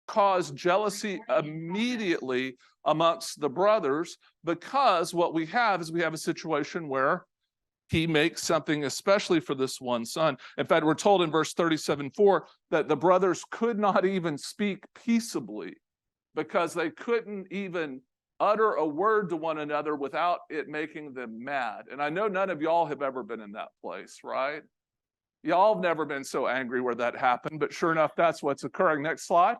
caused jealousy immediately amongst the brothers, because what we have is we have a situation where he makes something especially for this one son. In fact, we're told in verse 37:4 that the brothers could not even speak peaceably because they couldn't even utter a word to one another without it making them mad. And I know none of y'all have ever been in that place, right? Y'all have never been so angry where that happened, but sure enough, that's what's occurring. Next slide.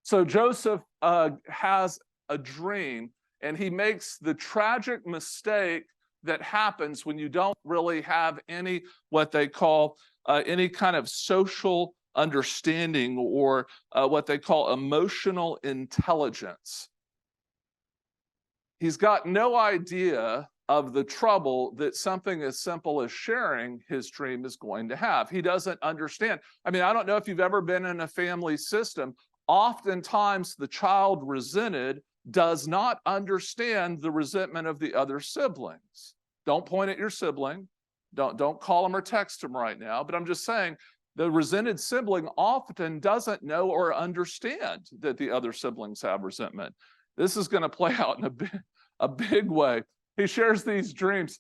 So Joseph has a dream, and he makes the tragic mistake that happens when you don't really have any, what they call any kind of social understanding, or what they call emotional intelligence. He's got no idea of the trouble that something as simple as sharing his dream is going to have. He doesn't understand. I mean, I don't know if you've ever been in a family system. Oftentimes, the child resented does not understand the resentment of the other siblings. Don't point at your sibling. Don't call him or text him right now. But I'm just saying, the resented sibling often doesn't know or understand that the other siblings have resentment. This is going to play out in a big way. He shares these dreams.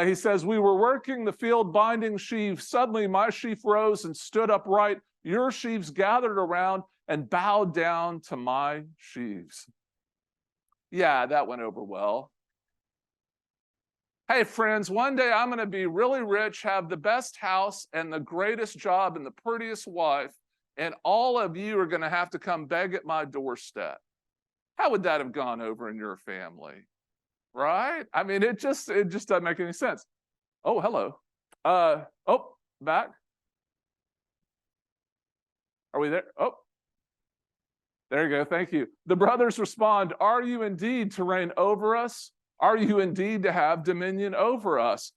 He says, "We were working the field binding sheaves. Suddenly my sheaf rose and stood upright. Your sheaves gathered around and bowed down to my sheaves." Yeah, that went over well. Hey, friends, one day I'm going to be really rich, have the best house and the greatest job and the prettiest wife, and all of you are going to have to come beg at my doorstep. How would that have gone over in your family? Right? I mean, it just doesn't make any sense. Oh, hello. Oh, back. Are we there? Oh, there you go. Thank you. The brothers respond, "Are you indeed to reign over us? Are you indeed to have dominion over us?"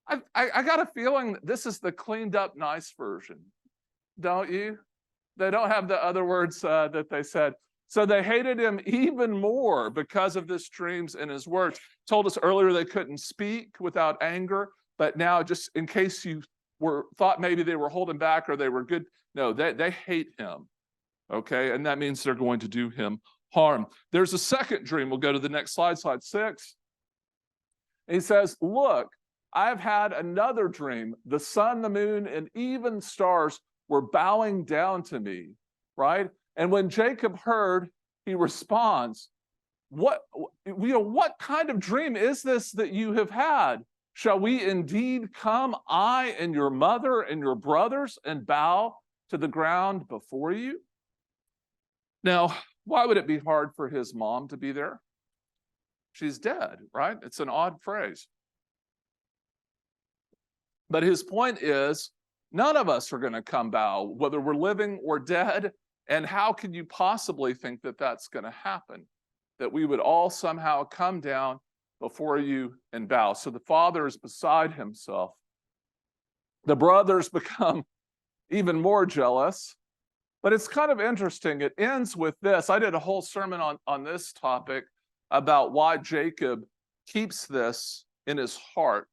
I got a feeling that this is the cleaned up, nice version. Don't you? They don't have the other words that they said. So they hated him even more because of this dreams and his words. Told us earlier they couldn't speak without anger, but now, just in case you thought maybe they were holding back or they were good, no, they hate him. Okay, and that means they're going to do him harm. There's a second dream. We'll go to the next slide, slide 6. He says, "Look, I've had another dream. The sun, the moon, and even stars were bowing down to me," right? And when Jacob heard, he responds, what kind of dream is this that you have had? Shall we indeed come, I and your mother and your brothers, and bow to the ground before you? Now, why would it be hard for his mom to be there? She's dead, right? It's an odd phrase. But his point is, none of us are going to come bow, whether we're living or dead. And how can you possibly think that that's going to happen? That we would all somehow come down before you and bow. So the father is beside himself. The brothers become even more jealous. But it's kind of interesting. It ends with this. I did a whole sermon on this topic about why Jacob keeps this in his heart.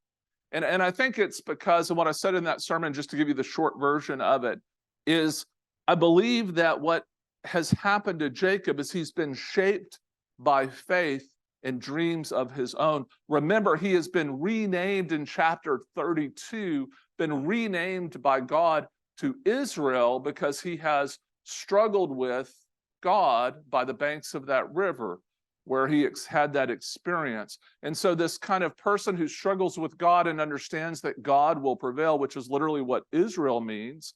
And I think it's because of what I said in that sermon, just to give you the short version of it, is I believe that what has happened to Jacob is he's been shaped by faith and dreams of his own. Remember, he has been renamed in chapter 32, been renamed by God to Israel because he has struggled with God by the banks of that river where he had that experience. And so this kind of person who struggles with God and understands that God will prevail, which is literally what Israel means,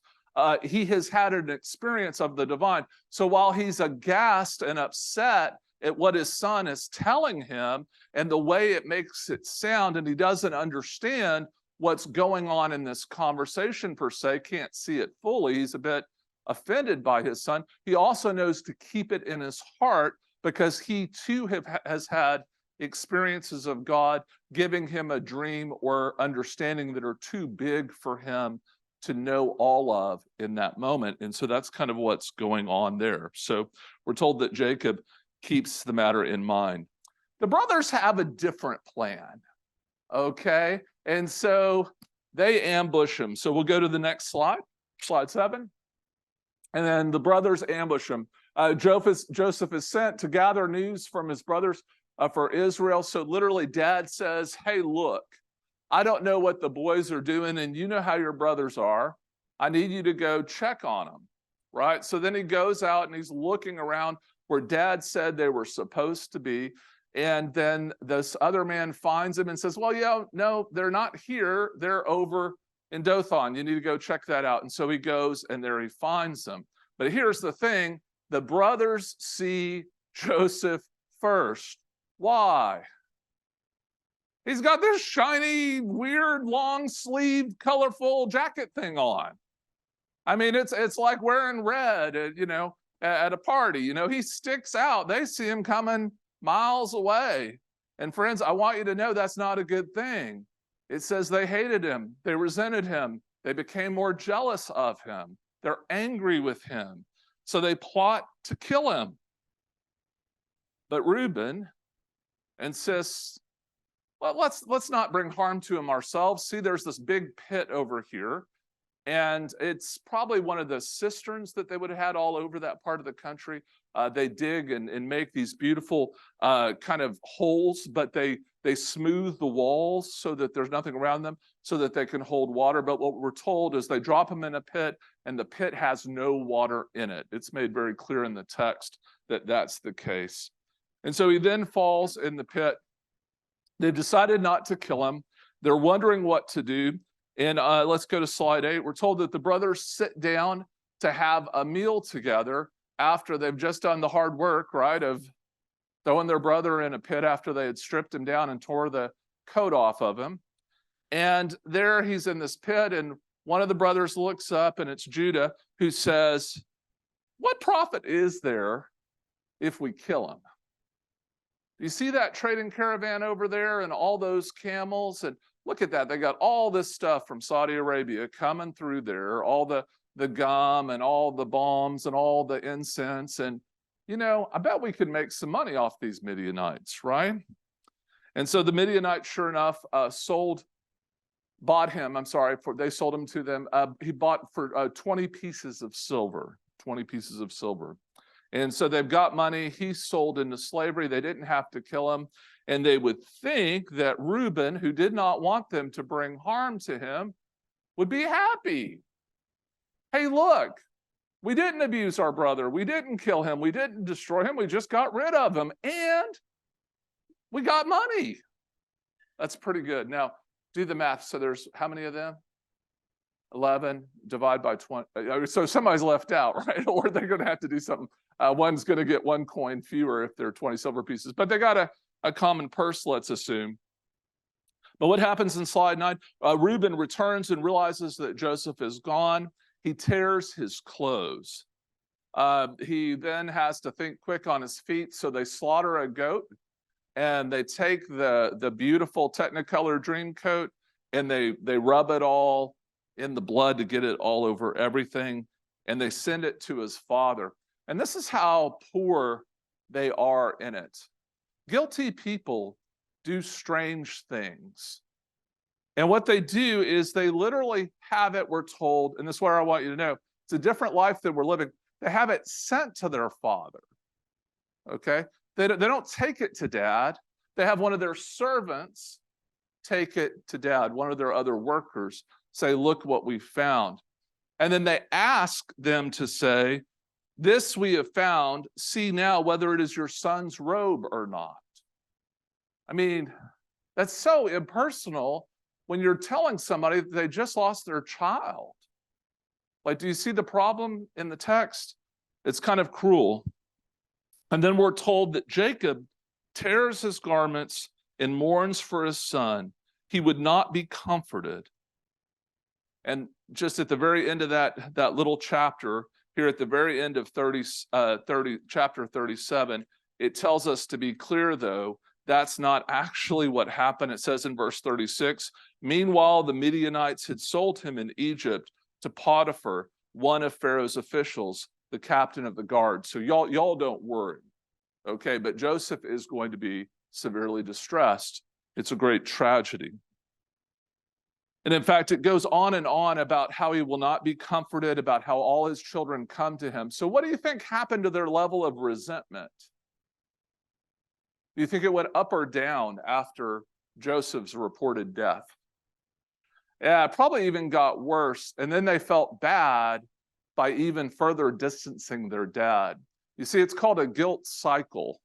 he has had an experience of the divine. So while he's aghast and upset at what his son is telling him and the way it makes it sound, and he doesn't understand what's going on in this conversation per se, can't see it fully, he's a bit offended by his son, he also knows to keep it in his heart because he too has had experiences of God giving him a dream or understanding that are too big for him to know all of in that moment. And so that's kind of what's going on there. So we're told that Jacob keeps the matter in mind. The brothers have a different plan, okay? And so they ambush him. So we'll go to the next slide, slide 7. And then the brothers ambush him. Joseph is sent to gather news from his brothers for Israel. So literally dad says, hey, look, I don't know what the boys are doing, and you know how your brothers are. I need you to go check on them, right? So then he goes out and he's looking around where dad said they were supposed to be. And then this other man finds him and says, well, yeah, no, they're not here. They're over in Dothan. You need to go check that out. And so he goes and there he finds them. But here's the thing. The brothers see Joseph first. Why? He's got this shiny, weird, long sleeve, colorful jacket thing on. I mean, it's like wearing red, at a party. He sticks out. They see him coming miles away. And friends, I want you to know that's not a good thing. It says they hated him. They resented him. They became more jealous of him. They're angry with him. So they plot to kill him. But Reuben insists, well, let's not bring harm to him ourselves. See, there's this big pit over here. And it's probably one of the cisterns that they would have had all over that part of the country. They dig and make these beautiful kind of holes, but they smooth the walls so that there's nothing around them so that they can hold water. But what we're told is they drop him in a pit and the pit has no water in it. It's made very clear in the text that that's the case. And so he then falls in the pit. They've decided not to kill him. They're wondering what to do. And let's go to slide 8. We're told that the brothers sit down to have a meal together after they've just done the hard work, right, of throwing their brother in a pit after they had stripped him down and tore the coat off of him. And there he's in this pit, and one of the brothers looks up, and it's Judah, who says, what profit is there if we kill him? You see that trading caravan over there and all those camels? And look at that. They got all this stuff from Saudi Arabia coming through there, all the gum and all the balms and all the incense. And, I bet we could make some money off these Midianites, right? And so the Midianites, sure enough, they sold him to them. He bought for 20 pieces of silver, 20 pieces of silver. And so they've got money. He's sold into slavery. They didn't have to kill him. And they would think that Reuben, who did not want them to bring harm to him, would be happy. Hey, look, we didn't abuse our brother. We didn't kill him. We didn't destroy him. We just got rid of him. And we got money. That's pretty good. Now, do the math. So there's how many of them? 11, divide by 20. So somebody's left out, right? Or they're going to have to do something. One's going to get 1 coin fewer if they're 20 silver pieces. But they got a common purse, let's assume. But what happens in slide 9? Reuben returns and realizes that Joseph is gone. He tears his clothes. He then has to think quick on his feet, so they slaughter a goat, and they take the beautiful Technicolor dream coat, and they rub it all in the blood to get it all over everything, and they send it to his father. And this is how poor they are in it. Guilty people do strange things. And what they do is they literally have it, we're told, and this is where I want you to know, it's a different life than we're living. They have it sent to their father, okay? They don't take it to dad. They have one of their servants take it to dad, one of their other workers, say, look what we found. And then they ask them to say, this we have found, see now whether it is your son's robe or not. I mean, that's so impersonal when you're telling somebody that they just lost their child. Like, do you see the problem in the text? It's kind of cruel. And then we're told that Jacob tears his garments and mourns for his son. He would not be comforted. And just at the very end of that little chapter, here at the very end of chapter 37, it tells us to be clear, though, that's not actually what happened. It says in verse 36, meanwhile, the Midianites had sold him in Egypt to Potiphar, one of Pharaoh's officials, the captain of the guard. So y'all don't worry, okay? But Joseph is going to be severely distressed. It's a great tragedy. And in fact, it goes on and on about how he will not be comforted, about how all his children come to him. So what do you think happened to their level of resentment? Do you think it went up or down after Joseph's reported death? Yeah, it probably even got worse. And then they felt bad by even further distancing their dad. You see, it's called a guilt cycle.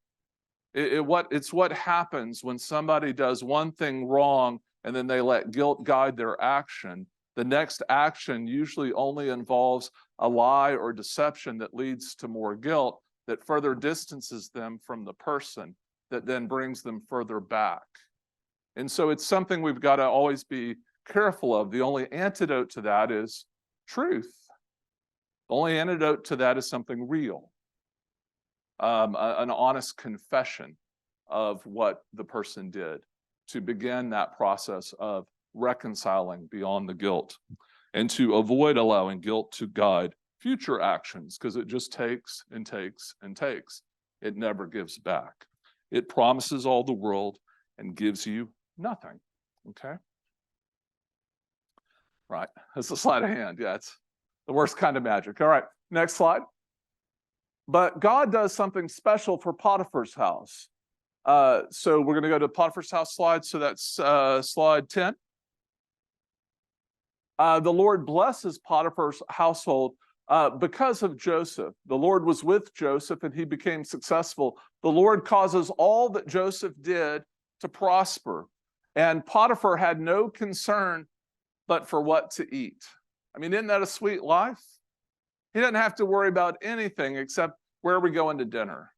It's what happens when somebody does one thing wrong and then they let guilt guide their action. The next action usually only involves a lie or deception that leads to more guilt, that further distances them from the person, that then brings them further back. And so it's something we've got to always be careful of. The only antidote to that is truth. The only antidote to that is something real, an honest confession of what the person did, to begin that process of reconciling beyond the guilt, and to avoid allowing guilt to guide future actions, because it just takes and takes and takes. It never gives back. It promises all the world and gives you nothing. Okay? Right. That's a sleight of hand. Yeah, it's the worst kind of magic. All right, next slide. But God does something special for Potiphar's house. So we're going to go to Potiphar's house slide. So that's slide 10. The Lord blesses Potiphar's household because of Joseph. The Lord was with Joseph and he became successful. The Lord causes all that Joseph did to prosper. And Potiphar had no concern but for what to eat. I mean, isn't that a sweet life? He doesn't have to worry about anything except where are we going to dinner?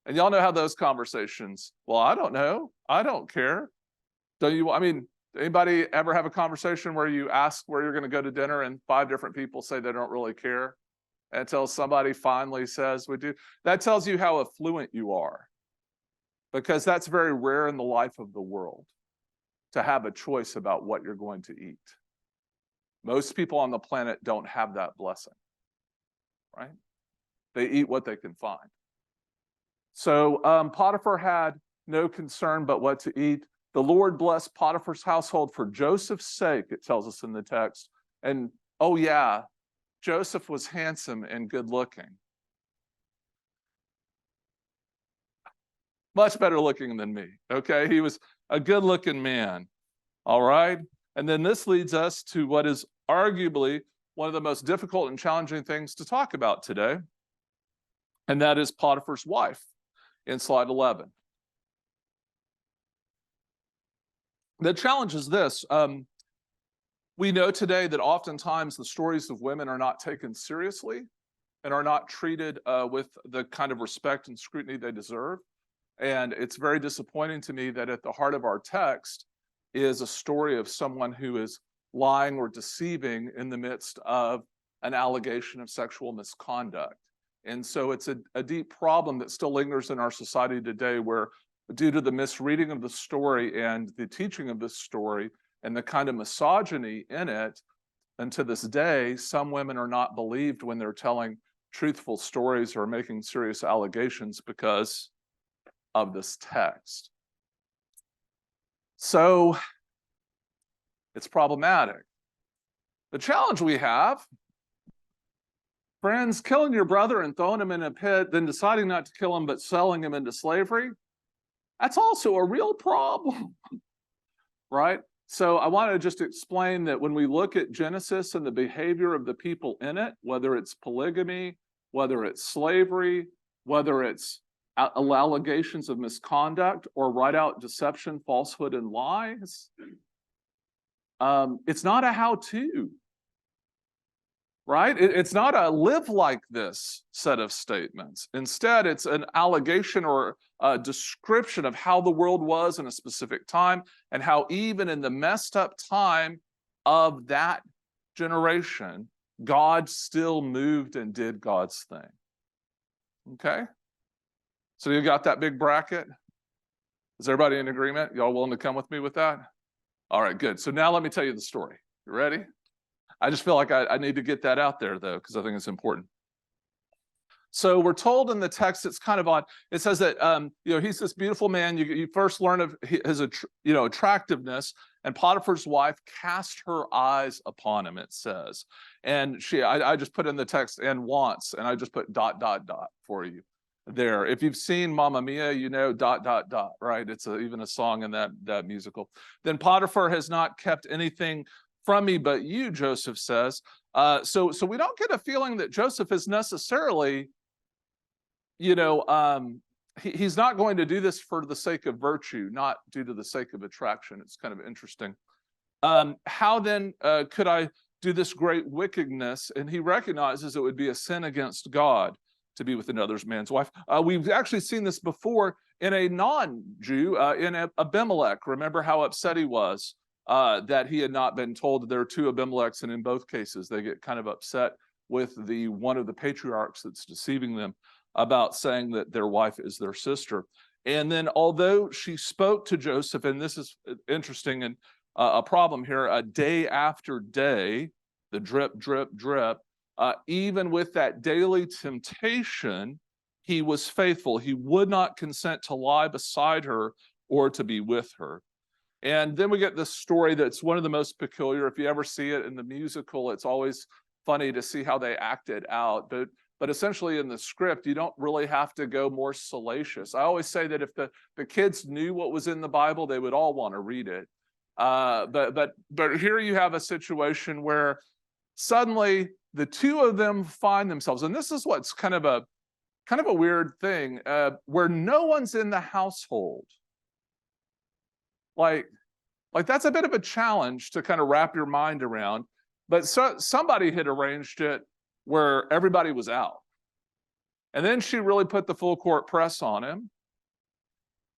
And y'all know how those conversations, well, I don't know. I don't care. Don't you? I mean, anybody ever have a conversation where you ask where you're going to go to dinner and 5 different people say they don't really care until somebody finally says we do? That tells you how affluent you are, because that's very rare in the life of the world, to have a choice about what you're going to eat. Most people on the planet don't have that blessing, right? They eat what they can find. So Potiphar had no concern but what to eat. The Lord blessed Potiphar's household for Joseph's sake, it tells us in the text. And oh yeah, Joseph was handsome and good looking. Much better looking than me, okay? He was a good looking man, all right? And then this leads us to what is arguably one of the most difficult and challenging things to talk about today, and that is Potiphar's wife in slide 11. The challenge is this. We know today that oftentimes the stories of women are not taken seriously and are not treated with the kind of respect and scrutiny they deserve. And it's very disappointing to me that at the heart of our text is a story of someone who is lying or deceiving in the midst of an allegation of sexual misconduct. And so it's a deep problem that still lingers in our society today, where due to the misreading of the story and the teaching of this story and the kind of misogyny in it, and to this day, some women are not believed when they're telling truthful stories or making serious allegations because of this text. So it's problematic. The challenge we have, friends, killing your brother and throwing him in a pit, then deciding not to kill him but selling him into slavery, that's also a real problem, right? So I want to just explain that when we look at Genesis and the behavior of the people in it, whether it's polygamy, whether it's slavery, whether it's allegations of misconduct or right out deception, falsehood, and lies, it's not a how-to, right? It's not a live like this set of statements. Instead, it's an allegation or a description of how the world was in a specific time and how even in the messed up time of that generation, God still moved and did God's thing. Okay? So you got that big bracket? Is everybody in agreement? Y'all willing to come with me with that? All right, good. So now let me tell you the story. You ready? I just feel like I need to get that out there, though, because I think it's important. So we're told in the text, it's kind of odd. It says that he's this beautiful man. You first learn of his attractiveness, And Potiphar's wife cast her eyes upon him, it says. And I just put in the text, and wants, and I just put ... for you there. If you've seen Mamma Mia, you know ... right? It's even a song in that musical. Then Potiphar has not kept anything from me but you, Joseph says. So we don't get a feeling that Joseph is necessarily, he's not going to do this for the sake of virtue, not due to the sake of attraction. It's kind of interesting. How then could I do this great wickedness? And he recognizes it would be a sin against God to be with another man's wife. We've actually seen this before in a non-Jew, in Abimelech. Remember how upset he was that he had not been told that there are two Abimelechs, and in both cases they get kind of upset with one of the patriarchs that's deceiving them about saying that their wife is their sister. And then although she spoke to Joseph, and this is interesting and a problem here, day after day, the drip, drip, drip, even with that daily temptation, he was faithful. He would not consent to lie beside her or to be with her. And then we get this story that's one of the most peculiar. If you ever see it in the musical, it's always funny to see how they act it out. But essentially in the script, you don't really have to go more salacious. I always say that if the kids knew what was in the Bible, they would all want to read it. But here you have a situation where suddenly the two of them find themselves, and this is what's kind of a weird thing, where no one's in the household. Like that's a bit of a challenge to kind of wrap your mind around. But somebody had arranged it where everybody was out. And then she really put the full court press on him.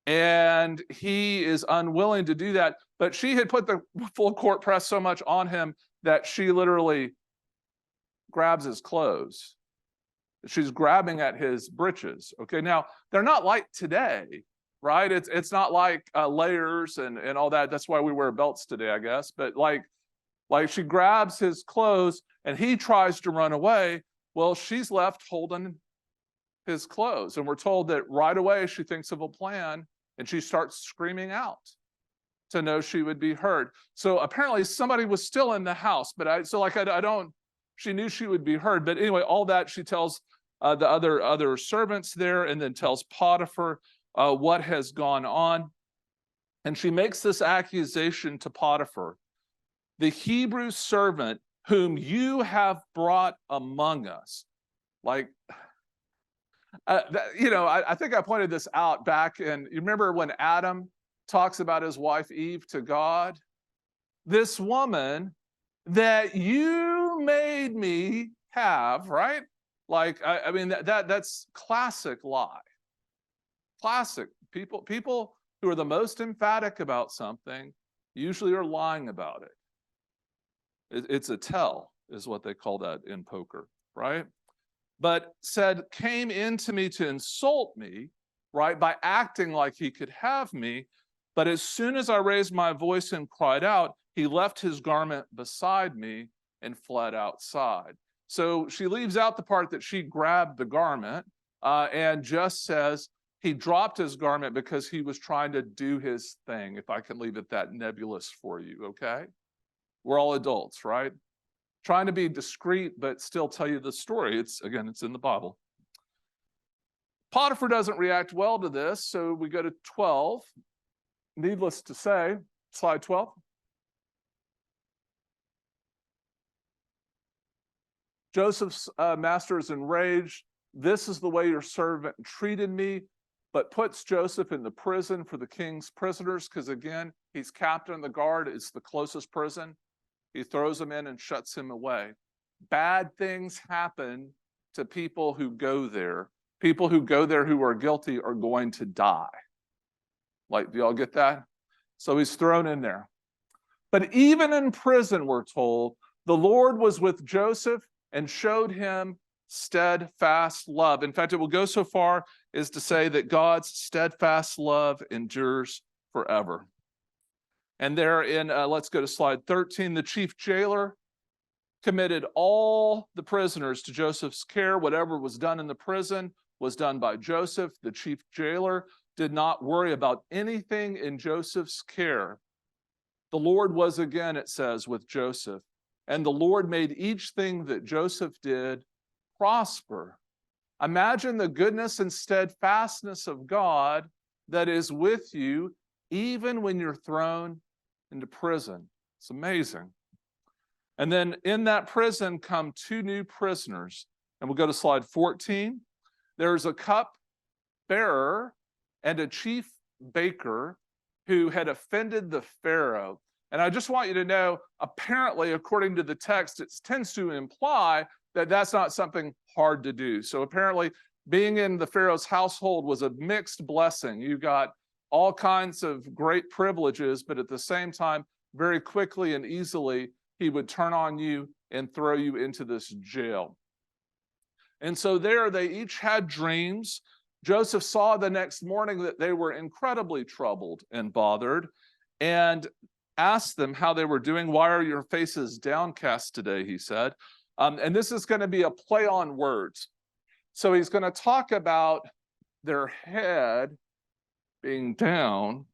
And he is unwilling to do that. But she had put the full court press so much on him that she literally grabs his clothes. She's grabbing at his breeches. Okay, now they're not like today, right? It's not like layers and all that. That's why we wear belts today, I guess. But like she grabs his clothes and he tries to run away. Well, she's left holding his clothes. And we're told that right away she thinks of a plan and she starts screaming out to know she would be heard. So apparently somebody was still in the house, but she knew she would be heard. But anyway, all that she tells the other servants there, and then tells Potiphar what has gone on. And she makes this accusation to Potiphar: the Hebrew servant whom you have brought among us. Like, I think I pointed this out back in, you remember when Adam talks about his wife Eve to God? This woman that you made me have, right? Like, I mean, that's classic lie. Classic. People who are the most emphatic about something usually are lying about it. It's a tell, is what they call that in poker, right? But came into me to insult me, right, by acting like he could have me. But as soon as I raised my voice and cried out, he left his garment beside me and fled outside. So she leaves out the part that she grabbed the garment and just says he dropped his garment because he was trying to do his thing, if I can leave it that nebulous for you, okay? We're all adults, right? Trying to be discreet, but still tell you the story. It's in the Bible. Potiphar doesn't react well to this, so we go to 12. Needless to say, slide 12. Joseph's master is enraged. This is the way your servant treated me, but puts Joseph in the prison for the king's prisoners, because again, he's captain of the guard. It's the closest prison. He throws him in and shuts him away. Bad things happen to people who go there. People who go there who are guilty are going to die. Like, do y'all get that? So he's thrown in there. But even in prison, we're told, the Lord was with Joseph and showed him steadfast love. In fact, it will go so far as to say that God's steadfast love endures forever. And there in, let's go to slide 13, the chief jailer committed all the prisoners to Joseph's care. Whatever was done in the prison was done by Joseph. The chief jailer did not worry about anything in Joseph's care. The Lord was again, it says, with Joseph, and the Lord made each thing that Joseph did prosper. Imagine the goodness and steadfastness of God that is with you even when you're thrown into prison. It's amazing. And then in that prison come two new prisoners. And we'll go to slide 14. There's a cup bearer and a chief baker who had offended the Pharaoh. And I just want you to know, apparently, according to the text, it tends to imply that that's not something hard to do. So apparently, being in the Pharaoh's household was a mixed blessing. You got all kinds of great privileges, but at the same time, very quickly and easily, he would turn on you and throw you into this jail. And so there they each had dreams. Joseph saw the next morning that they were incredibly troubled and bothered and asked them how they were doing. Why are your faces downcast today, he said. And this is going to be a play on words. So he's going to talk about their head being down,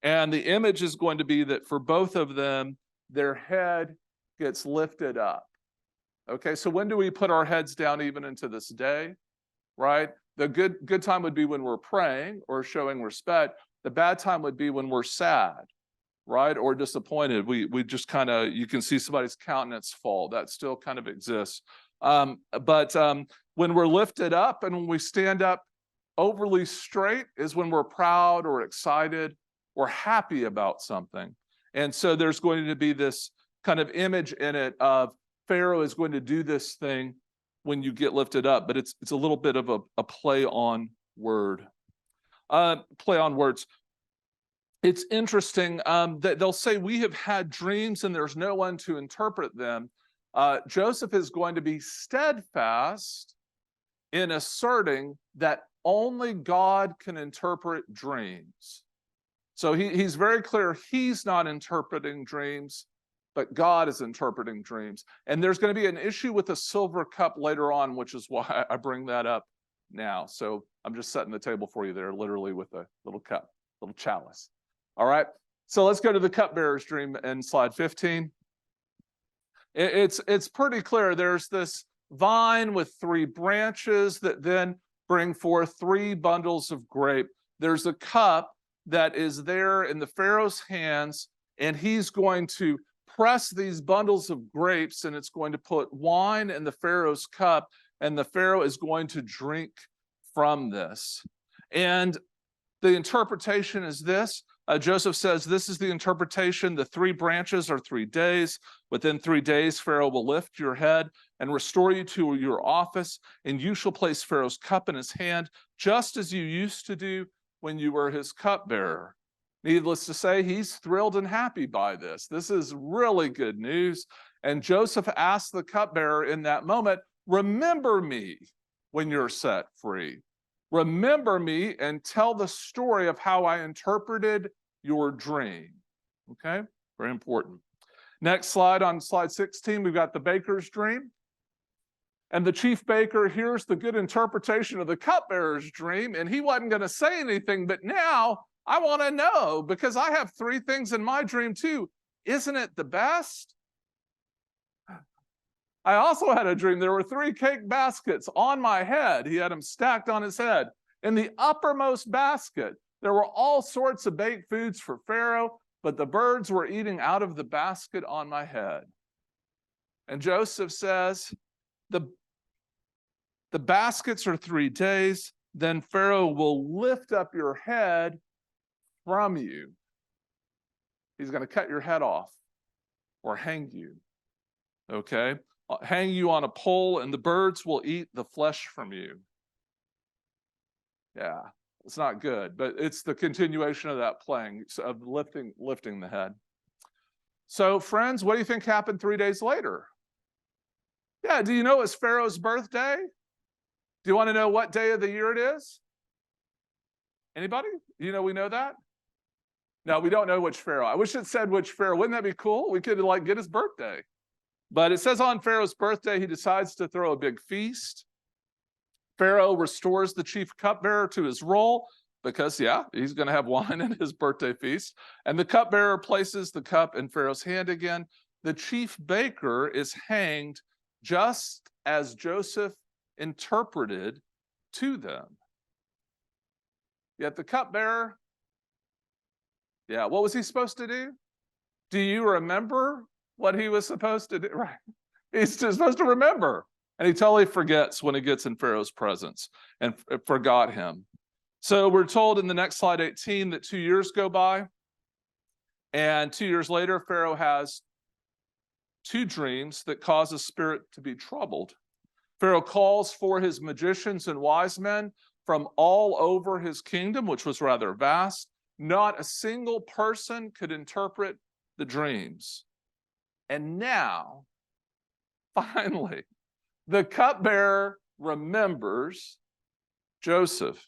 and the image is going to be that for both of them, their head gets lifted up. Okay, so when do we put our heads down even into this day, right? The good time would be when we're praying or showing respect. The bad time would be when we're sad, right, or disappointed. We just kind of, you can see somebody's countenance fall. That still kind of exists. But when we're lifted up and when we stand up overly straight is when we're proud or excited or happy about something. And so there's going to be this kind of image in it of Pharaoh is going to do this thing when you get lifted up, but it's a little bit of a play on word. Play on words. It's interesting that they'll say, we have had dreams and there's no one to interpret them. Joseph is going to be steadfast in asserting that only God can interpret dreams. So he's very clear he's not interpreting dreams, but God is interpreting dreams. And there's going to be an issue with the silver cup later on, which is why I bring that up now. So I'm just setting the table for you there, literally with a little cup, little chalice. All right, so let's go to the cupbearer's dream in slide 15. It's pretty clear. There's this vine with 3 branches that then bring forth 3 bundles of grape. There's a cup that is there in the Pharaoh's hands, and he's going to press these bundles of grapes, and it's going to put wine in the Pharaoh's cup, and the Pharaoh is going to drink from this. And the interpretation is this. Joseph says, this is the interpretation. The 3 branches are 3 days. Within 3 days, Pharaoh will lift your head and restore you to your office, and you shall place Pharaoh's cup in his hand, just as you used to do when you were his cupbearer. Needless to say, he's thrilled and happy by this. This is really good news. And Joseph asked the cupbearer in that moment, remember me when you're set free. Remember me and tell the story of how I interpreted your dream. Okay, very important. Next slide, on slide 16, we've got the baker's dream. And the chief baker hears the good interpretation of the cupbearer's dream, and he wasn't going to say anything, but now I want to know, because I have 3 things in my dream too. Isn't it the best? I also had a dream. There were 3 cake baskets on my head. He had them stacked on his head. In the uppermost basket, there were all sorts of baked foods for Pharaoh, but the birds were eating out of the basket on my head. And Joseph says, the baskets are 3 days, then Pharaoh will lift up your head from you. He's going to cut your head off or hang you. Okay? Hang you on a pole, and the birds will eat the flesh from you. Yeah, it's not good, but it's the continuation of that playing, of lifting the head. So, friends, what do you think happened 3 days later? Yeah, do you know it's Pharaoh's birthday? Do you want to know what day of the year it is? Anybody? You know, we know that? No, we don't know which Pharaoh. I wish it said which Pharaoh. Wouldn't that be cool? We could get his birthday. But it says on Pharaoh's birthday, he decides to throw a big feast. Pharaoh restores the chief cupbearer to his role, because, yeah, he's going to have wine at his birthday feast. And the cupbearer places the cup in Pharaoh's hand again. The chief baker is hanged just as Joseph interpreted to them. Yet the cupbearer, yeah, what was he supposed to do? Do you remember what he was supposed to do? Right. He's supposed to remember. And he totally forgets when he gets in Pharaoh's presence and forgot him. So we're told in the next slide 18 that 2 years go by. And 2 years later, Pharaoh has 2 dreams that cause his spirit to be troubled. Pharaoh calls for his magicians and wise men from all over his kingdom, which was rather vast. Not a single person could interpret the dreams. And now, finally, the cupbearer remembers Joseph.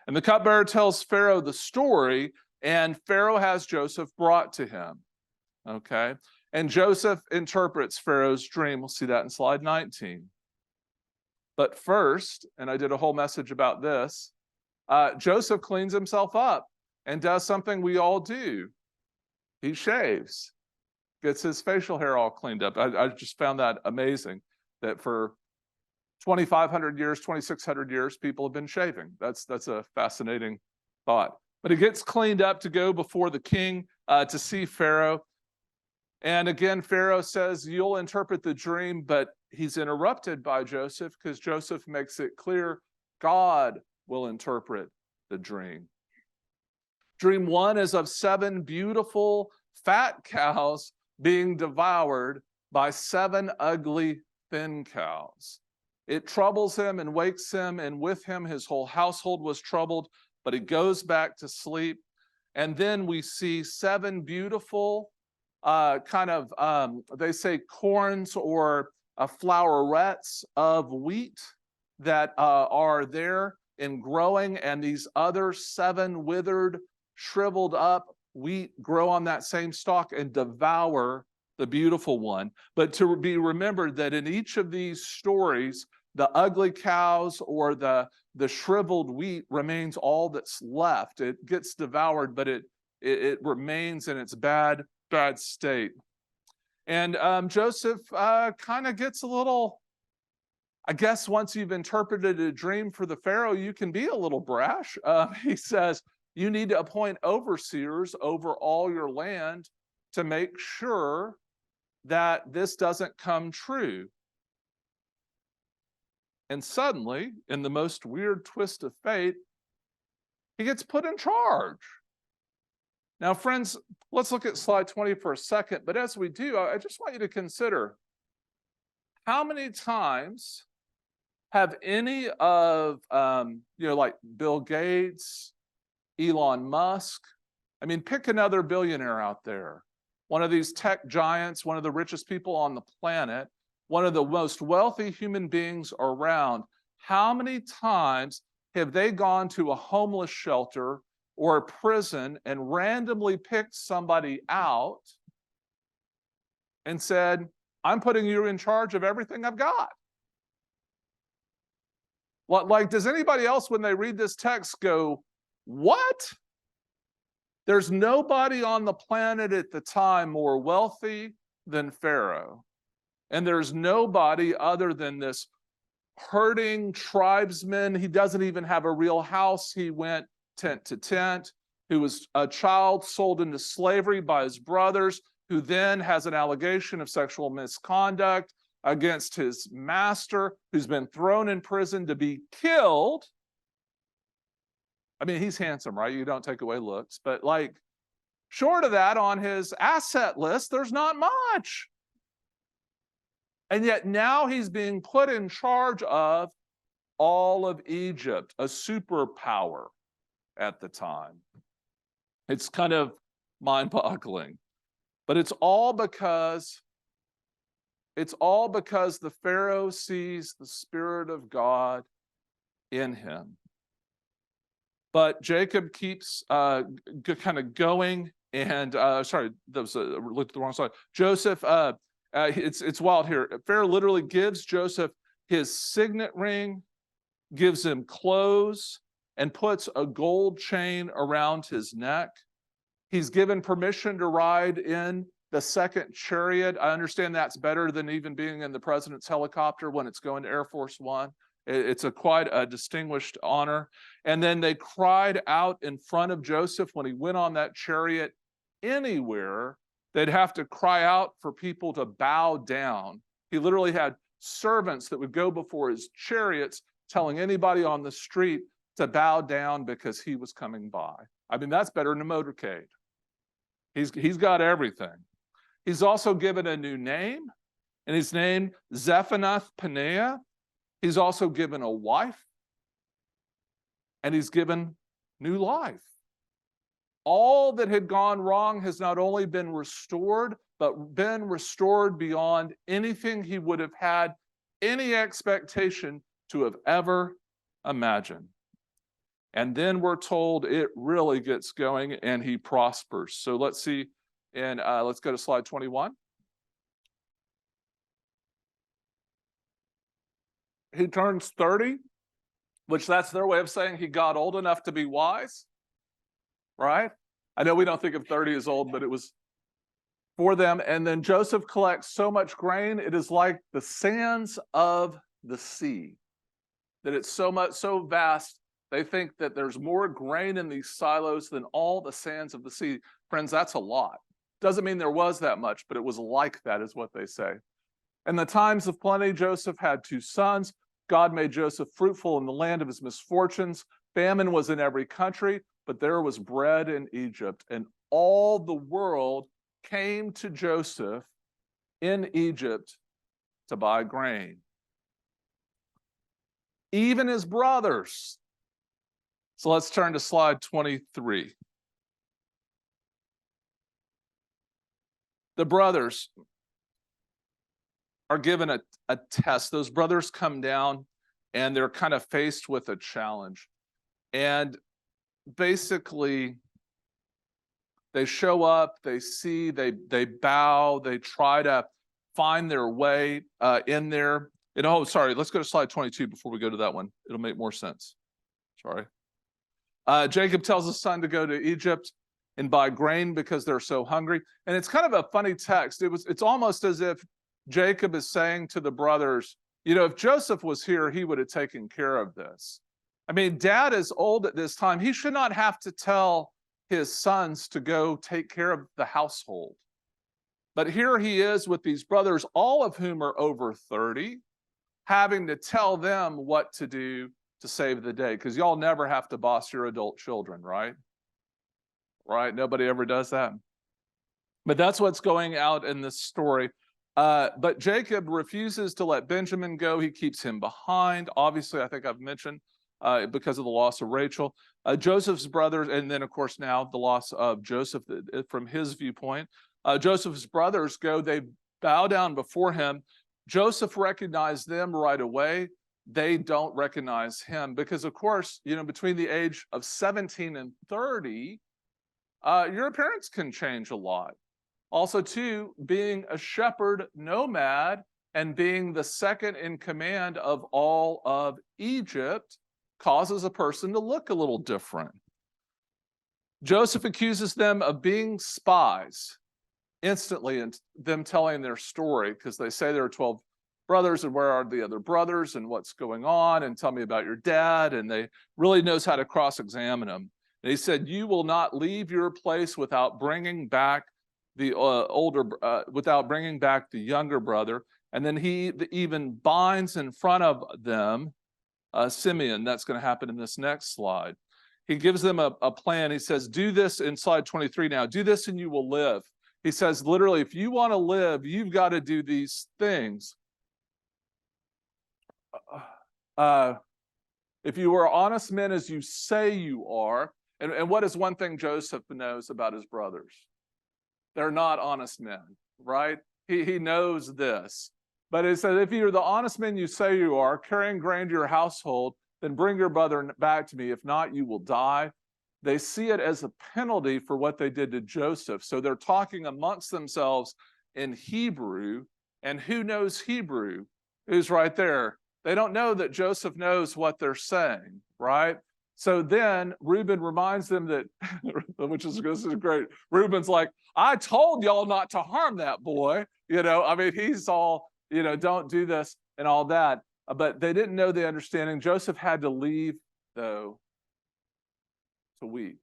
And the cupbearer tells Pharaoh the story, and Pharaoh has Joseph brought to him. Okay? And Joseph interprets Pharaoh's dream. We'll see that in slide 19. But first, and I did a whole message about this, Joseph cleans himself up and does something we all do. He shaves, gets his facial hair all cleaned up. I just found that amazing, that for 2,500 years, 2,600 years, people have been shaving. That's a fascinating thought. But he gets cleaned up to go before the king to see Pharaoh. And again, Pharaoh says, you'll interpret the dream, but he's interrupted by Joseph because Joseph makes it clear God will interpret the dream. Dream 1 is of 7 beautiful fat cows being devoured by 7 ugly thin cows. It troubles him and wakes him, and with him his whole household was troubled, but he goes back to sleep. And then we see 7 beautiful they say corns or flowerets of wheat that are there and growing, and these other 7 withered, shriveled up wheat grow on that same stalk and devour the beautiful one. But to be remembered that in each of these stories, the ugly cows or the shriveled wheat remains all that's left. It gets devoured, but it remains in its bad state. And Joseph kind of gets a little, I guess once you've interpreted a dream for the Pharaoh, you can be a little brash. He says, you need to appoint overseers over all your land to make sure that this doesn't come true. And suddenly, in the most weird twist of fate, he gets put in charge. Now, friends, let's look at slide 20 for a second. But as we do, I just want you to consider, how many times have any of, like Bill Gates, Elon Musk, I mean, pick another billionaire out there, one of these tech giants, one of the richest people on the planet, one of the most wealthy human beings around, how many times have they gone to a homeless shelter or a prison and randomly picked somebody out and said, I'm putting you in charge of everything I've got? Like, does anybody else, when they read this text, go, what? There's nobody on the planet at the time more wealthy than Pharaoh. And there's nobody other than this herding tribesman. He doesn't even have a real house. He went tent to tent, who was a child sold into slavery by his brothers, who then has an allegation of sexual misconduct against his master, who's been thrown in prison to be killed. I mean, he's handsome, right? You don't take away looks, but like, short of that, on his asset list, there's not much. And yet now he's being put in charge of all of Egypt, a superpower at the time. It's kind of mind-boggling. But it's all because the Pharaoh sees the Spirit of God in him. But Jacob keeps kind of going, and sorry, that was looked at the wrong side. Joseph, it's wild here. Pharaoh literally gives Joseph his signet ring, gives him clothes, and puts a gold chain around his neck. He's given permission to ride in the second chariot. I understand that's better than even being in the president's helicopter when it's going to Air Force One. It's quite a distinguished honor. And then they cried out in front of Joseph when he went on that chariot anywhere. They'd have to cry out for people to bow down. He literally had servants that would go before his chariots telling anybody on the street to bow down because he was coming by. I mean, that's better than a motorcade. He's got everything. He's also given a new name, and he's named Zephanath-Paneah. He's also given a wife, and he's given new life. All that had gone wrong has not only been restored, but been restored beyond anything he would have had any expectation to have ever imagined. And then we're told it really gets going and he prospers. So let's see, and let's go to slide 21. He turns 30, which that's their way of saying he got old enough to be wise, right? I know we don't think of 30 as old, but it was for them. And then Joseph collects so much grain, it is like the sands of the sea, that it's so vast. They think that there's more grain in these silos than all the sands of the sea. Friends, that's a lot. Doesn't mean there was that much, but it was like that is what they say. In the times of plenty, Joseph had 2 sons. God made Joseph fruitful in the land of his misfortunes. Famine was in every country, but there was bread in Egypt. And all the world came to Joseph in Egypt to buy grain. Even his brothers. So let's turn to slide 23. The brothers are given a test. Those brothers come down and they're kind of faced with a challenge. And basically, they show up, they see, they bow, they try to find their way in there. And oh, sorry, let's go to slide 22 before we go to that one. It'll make more sense. Sorry. Jacob tells his son to go to Egypt and buy grain because they're so hungry. And it's kind of a funny text. It's almost as if Jacob is saying to the brothers, you know, if Joseph was here, he would have taken care of this. I mean, dad is old at this time. He should not have to tell his sons to go take care of the household. But here he is with these brothers, all of whom are over 30, having to tell them what to do to save the day, because y'all never have to boss your adult children, right? Right? Nobody ever does that. But that's what's going out in this story. But Jacob refuses to let Benjamin go. He keeps him behind. Obviously, I think I've mentioned because of the loss of Rachel. Joseph's brothers, and then, of course, now the loss of Joseph from his viewpoint. Joseph's brothers go, they bow down before him. Joseph recognized them right away. They don't recognize him because, of course, you know, between the age of 17 and 30, your appearance can change a lot. Also, too, being a shepherd nomad and being the second in command of all of Egypt causes a person to look a little different. Joseph accuses them of being spies instantly, and them telling their story, because they say there are 12 brothers, and where are the other brothers, and what's going on, and tell me about your dad. And they really knows how to cross-examine him. And he said, you will not leave your place without bringing back the without bringing back the younger brother. And then he even binds in front of them Simeon. That's going to happen in this next slide. He gives them a plan. He says, do this in slide 23 now. Do this and you will live. He says, literally, if you want to live, you've got to do these things. If you are honest men as you say you are, and what is one thing Joseph knows about his brothers? They're not honest men, right? He knows this. But it says, if you're the honest men you say you are, carrying grain to your household, then bring your brother back to me. If not, you will die. They see it as a penalty for what they did to Joseph. So they're talking amongst themselves in Hebrew. And who knows Hebrew? Who's right there? They don't know that Joseph knows what they're saying, right? So then Reuben reminds them that, this is great. Reuben's like, I told y'all not to harm that boy. I mean, he's all, don't do this and all that. But they didn't know the understanding. Joseph had to leave, though, to weep.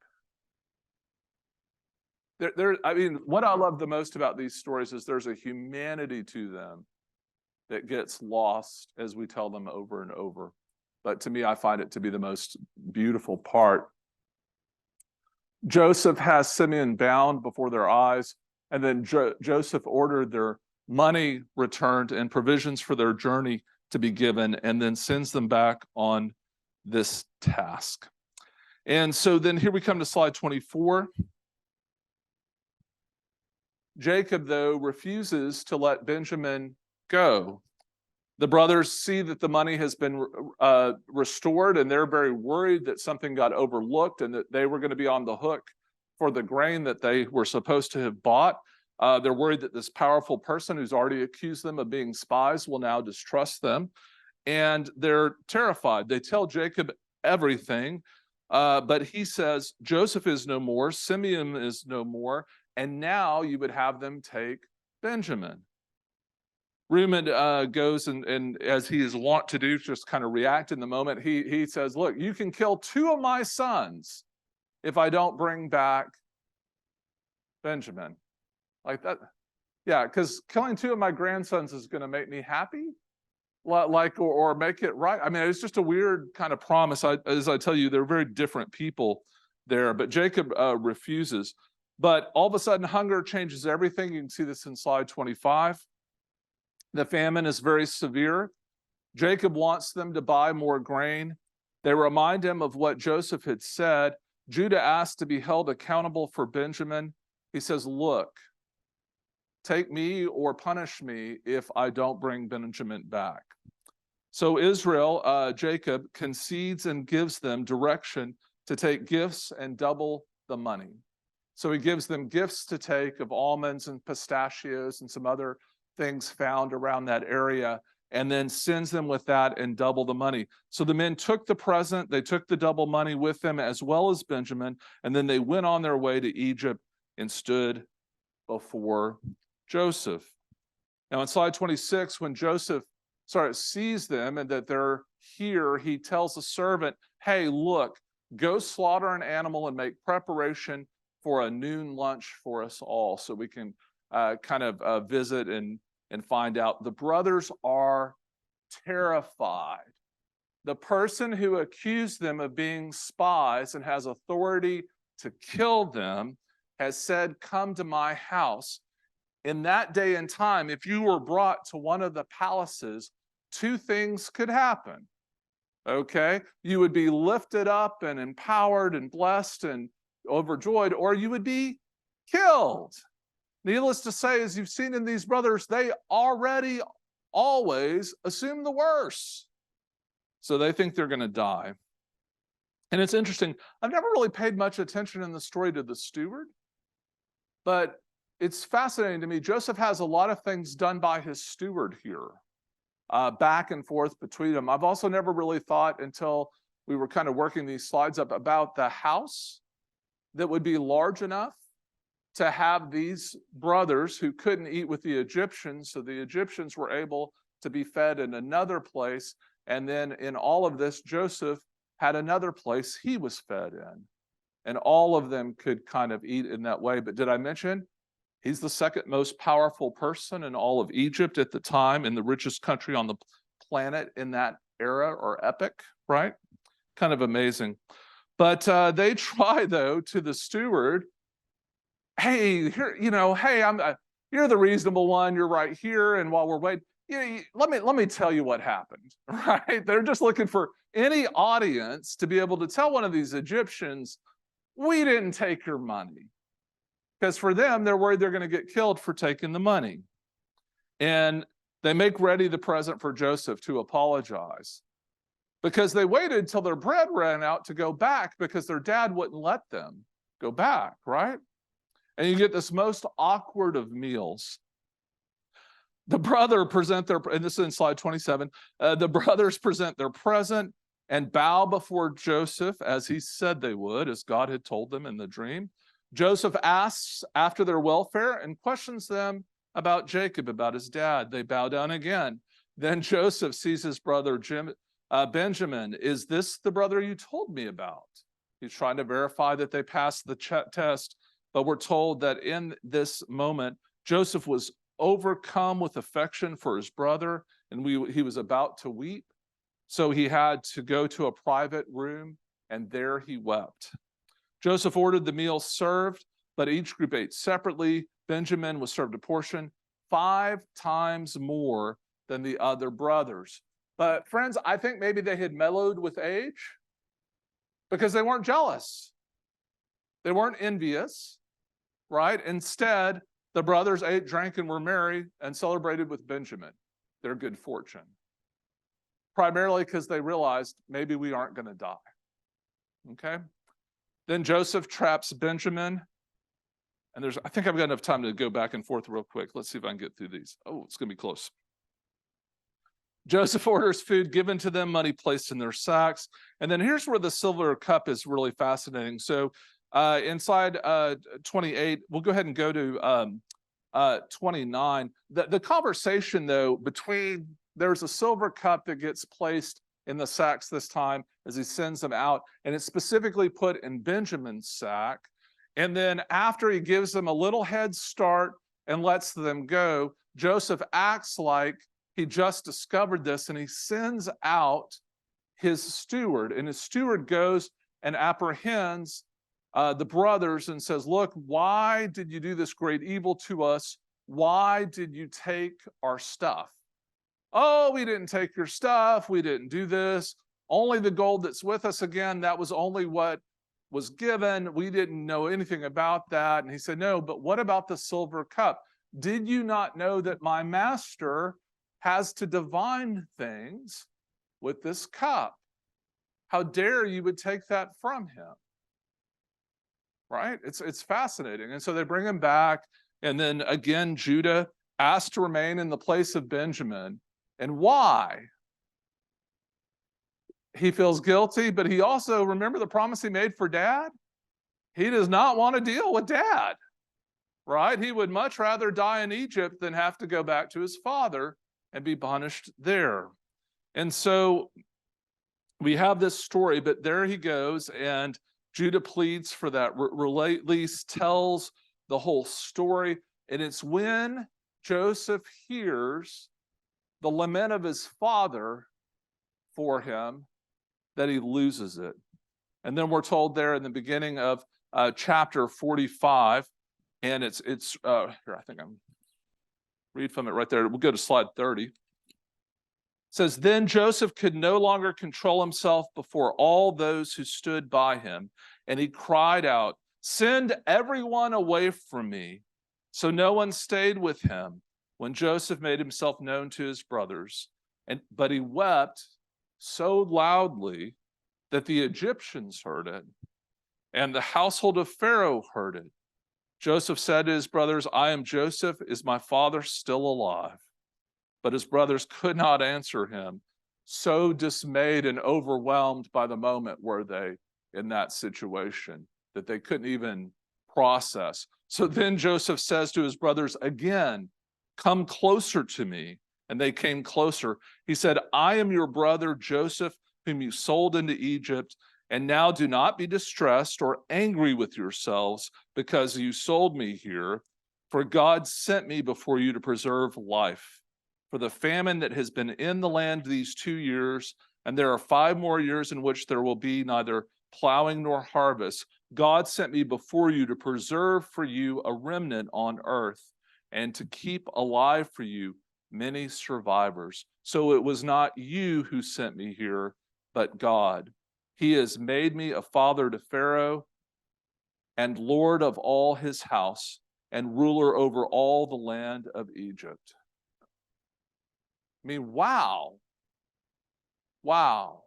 I mean, what I love the most about these stories is there's a humanity to them that gets lost as we tell them over and over. But to me, I find it to be the most beautiful part. Joseph has Simeon bound before their eyes, and then Joseph ordered their money returned and provisions for their journey to be given, and then sends them back on this task. And so then here we come to slide 24. Jacob, though, refuses to let Benjamin go. The brothers see that the money has been restored, and they're very worried that something got overlooked and that they were going to be on the hook for the grain that they were supposed to have bought. They're worried that this powerful person who's already accused them of being spies will now distrust them, and they're terrified. They tell Jacob everything, but he says, Joseph is no more, Simeon is no more, and now you would have them take Benjamin. Reuben goes and as he is wont to do, just kind of react in the moment. He says, look, you can kill 2 of my sons if I don't bring back Benjamin. Like that. Yeah, because killing 2 of my grandsons is going to make me happy, or make it right. I mean, it's just a weird kind of promise. As I tell you, they're very different people there, but Jacob refuses. But all of a sudden, hunger changes everything. You can see this in slide 25. The famine is very severe. Jacob wants them to buy more grain. They remind him of what Joseph had said. Judah asked to be held accountable for Benjamin. He says, look, take me or punish me if I don't bring Benjamin back. So Jacob concedes and gives them direction to take gifts and double the money. So he gives them gifts to take of almonds and pistachios and some other things found around that area, and then sends them with that and double the money. So the men took the present, they took the double money with them as well as Benjamin, and then they went on their way to Egypt and stood before Joseph. Now in slide 26, when Joseph sees them and that they're here, he tells the servant, hey, look, go slaughter an animal and make preparation for a noon lunch for us all, so we can visit and find out. The brothers are terrified. The person who accused them of being spies and has authority to kill them has said, come to my house. In that day and time, if you were brought to one of the palaces, 2 things could happen. Okay? You would be lifted up and empowered and blessed and overjoyed, or you would be killed. Needless to say, as you've seen in these brothers, they already always assume the worst. So they think they're going to die. And it's interesting, I've never really paid much attention in the story to the steward, but it's fascinating to me. Joseph has a lot of things done by his steward here, back and forth between them. I've also never really thought until we were kind of working these slides up about the house that would be large enough to have these brothers who couldn't eat with the Egyptians, so the Egyptians were able to be fed in another place. And then in all of this, Joseph had another place he was fed in. And all of them could kind of eat in that way. But did I mention he's the second most powerful person in all of Egypt at the time, in the richest country on the planet in that era or epoch, right? Kind of amazing. But they try, though, to the steward, hey, here, hey, you're the reasonable one. You're right here. And while we're waiting, let me tell you what happened, right? They're just looking for any audience to be able to tell one of these Egyptians, we didn't take your money. Because for them, they're worried they're going to get killed for taking the money. And they make ready the present for Joseph to apologize, because they waited till their bread ran out to go back because their dad wouldn't let them go back, right? And you get this most awkward of meals. The brother present their, and this is in slide 27, the brothers present their present. and bow before Joseph as he said they would, as God had told them in the dream. Joseph asks after their welfare and questions them about Jacob, about his dad. They bow down again. Then Joseph sees his brother Benjamin. Is this the brother you told me about? He's trying to verify that they passed the test, but we're told that in this moment, Joseph was overcome with affection for his brother, and he was about to weep. So he had to go to a private room, and there he wept. Joseph ordered the meal served, but each group ate separately. Benjamin was served a portion 5 times more than the other brothers. But friends, I think maybe they had mellowed with age because they weren't jealous. They weren't envious, right? Instead, the brothers ate, drank, and were merry and celebrated with Benjamin their good fortune. Primarily because they realized maybe we aren't going to die. Okay? Then Joseph traps Benjamin. And I think I've got enough time to go back and forth real quick. Let's see if I can get through these. Oh, it's going to be close. Joseph orders food given to them, money placed in their sacks. And then here's where the silver cup is really fascinating. So inside 28, we'll go ahead and go to 29. The conversation, though, there's a silver cup that gets placed in the sacks this time as he sends them out, and it's specifically put in Benjamin's sack. And then after he gives them a little head start and lets them go, Joseph acts like he just discovered this, and he sends out his steward. And his steward goes and apprehends the brothers and says, look, why did you do this great evil to us? Why did you take our stuff? Oh, we didn't take your stuff. We didn't do this. Only the gold that's with us. Again, that was only what was given. We didn't know anything about that. And he said, no, but what about the silver cup? Did you not know that my master has to divine things with this cup? How dare you would take that from him? Right? It's fascinating. And so they bring him back. And then again, Judah asked to remain in the place of Benjamin. And why? He feels guilty, but he also, remember the promise he made for dad? He does not want to deal with dad, right? He would much rather die in Egypt than have to go back to his father and be punished there. And so we have this story, but there he goes, and Judah pleads for that release, tells the whole story, and it's when Joseph hears the lament of his father for him that he loses it. And then we're told there in the beginning of chapter 45, and it's here, I think I'm read from it right there. We'll go to slide 30. It says, then Joseph could no longer control himself before all those who stood by him, and he cried out, send everyone away from me. So no one stayed with him when Joseph made himself known to his brothers. But he wept so loudly that the Egyptians heard it, and the household of Pharaoh heard it. Joseph said to his brothers, I am Joseph. Is my father still alive? But his brothers could not answer him. So dismayed and overwhelmed by the moment were they in that situation that they couldn't even process. So then Joseph says to his brothers again, come closer to me. And they came closer. He said, I am your brother Joseph, whom you sold into Egypt. And now do not be distressed or angry with yourselves because you sold me here. For God sent me before you to preserve life. For the famine that has been in the land these 2 years, and there are 5 more years in which there will be neither plowing nor harvest, God sent me before you to preserve for you a remnant on earth, and to keep alive for you many survivors. So it was not you who sent me here, but God. He has made me a father to Pharaoh and Lord of all his house and ruler over all the land of Egypt. I mean, wow. Wow.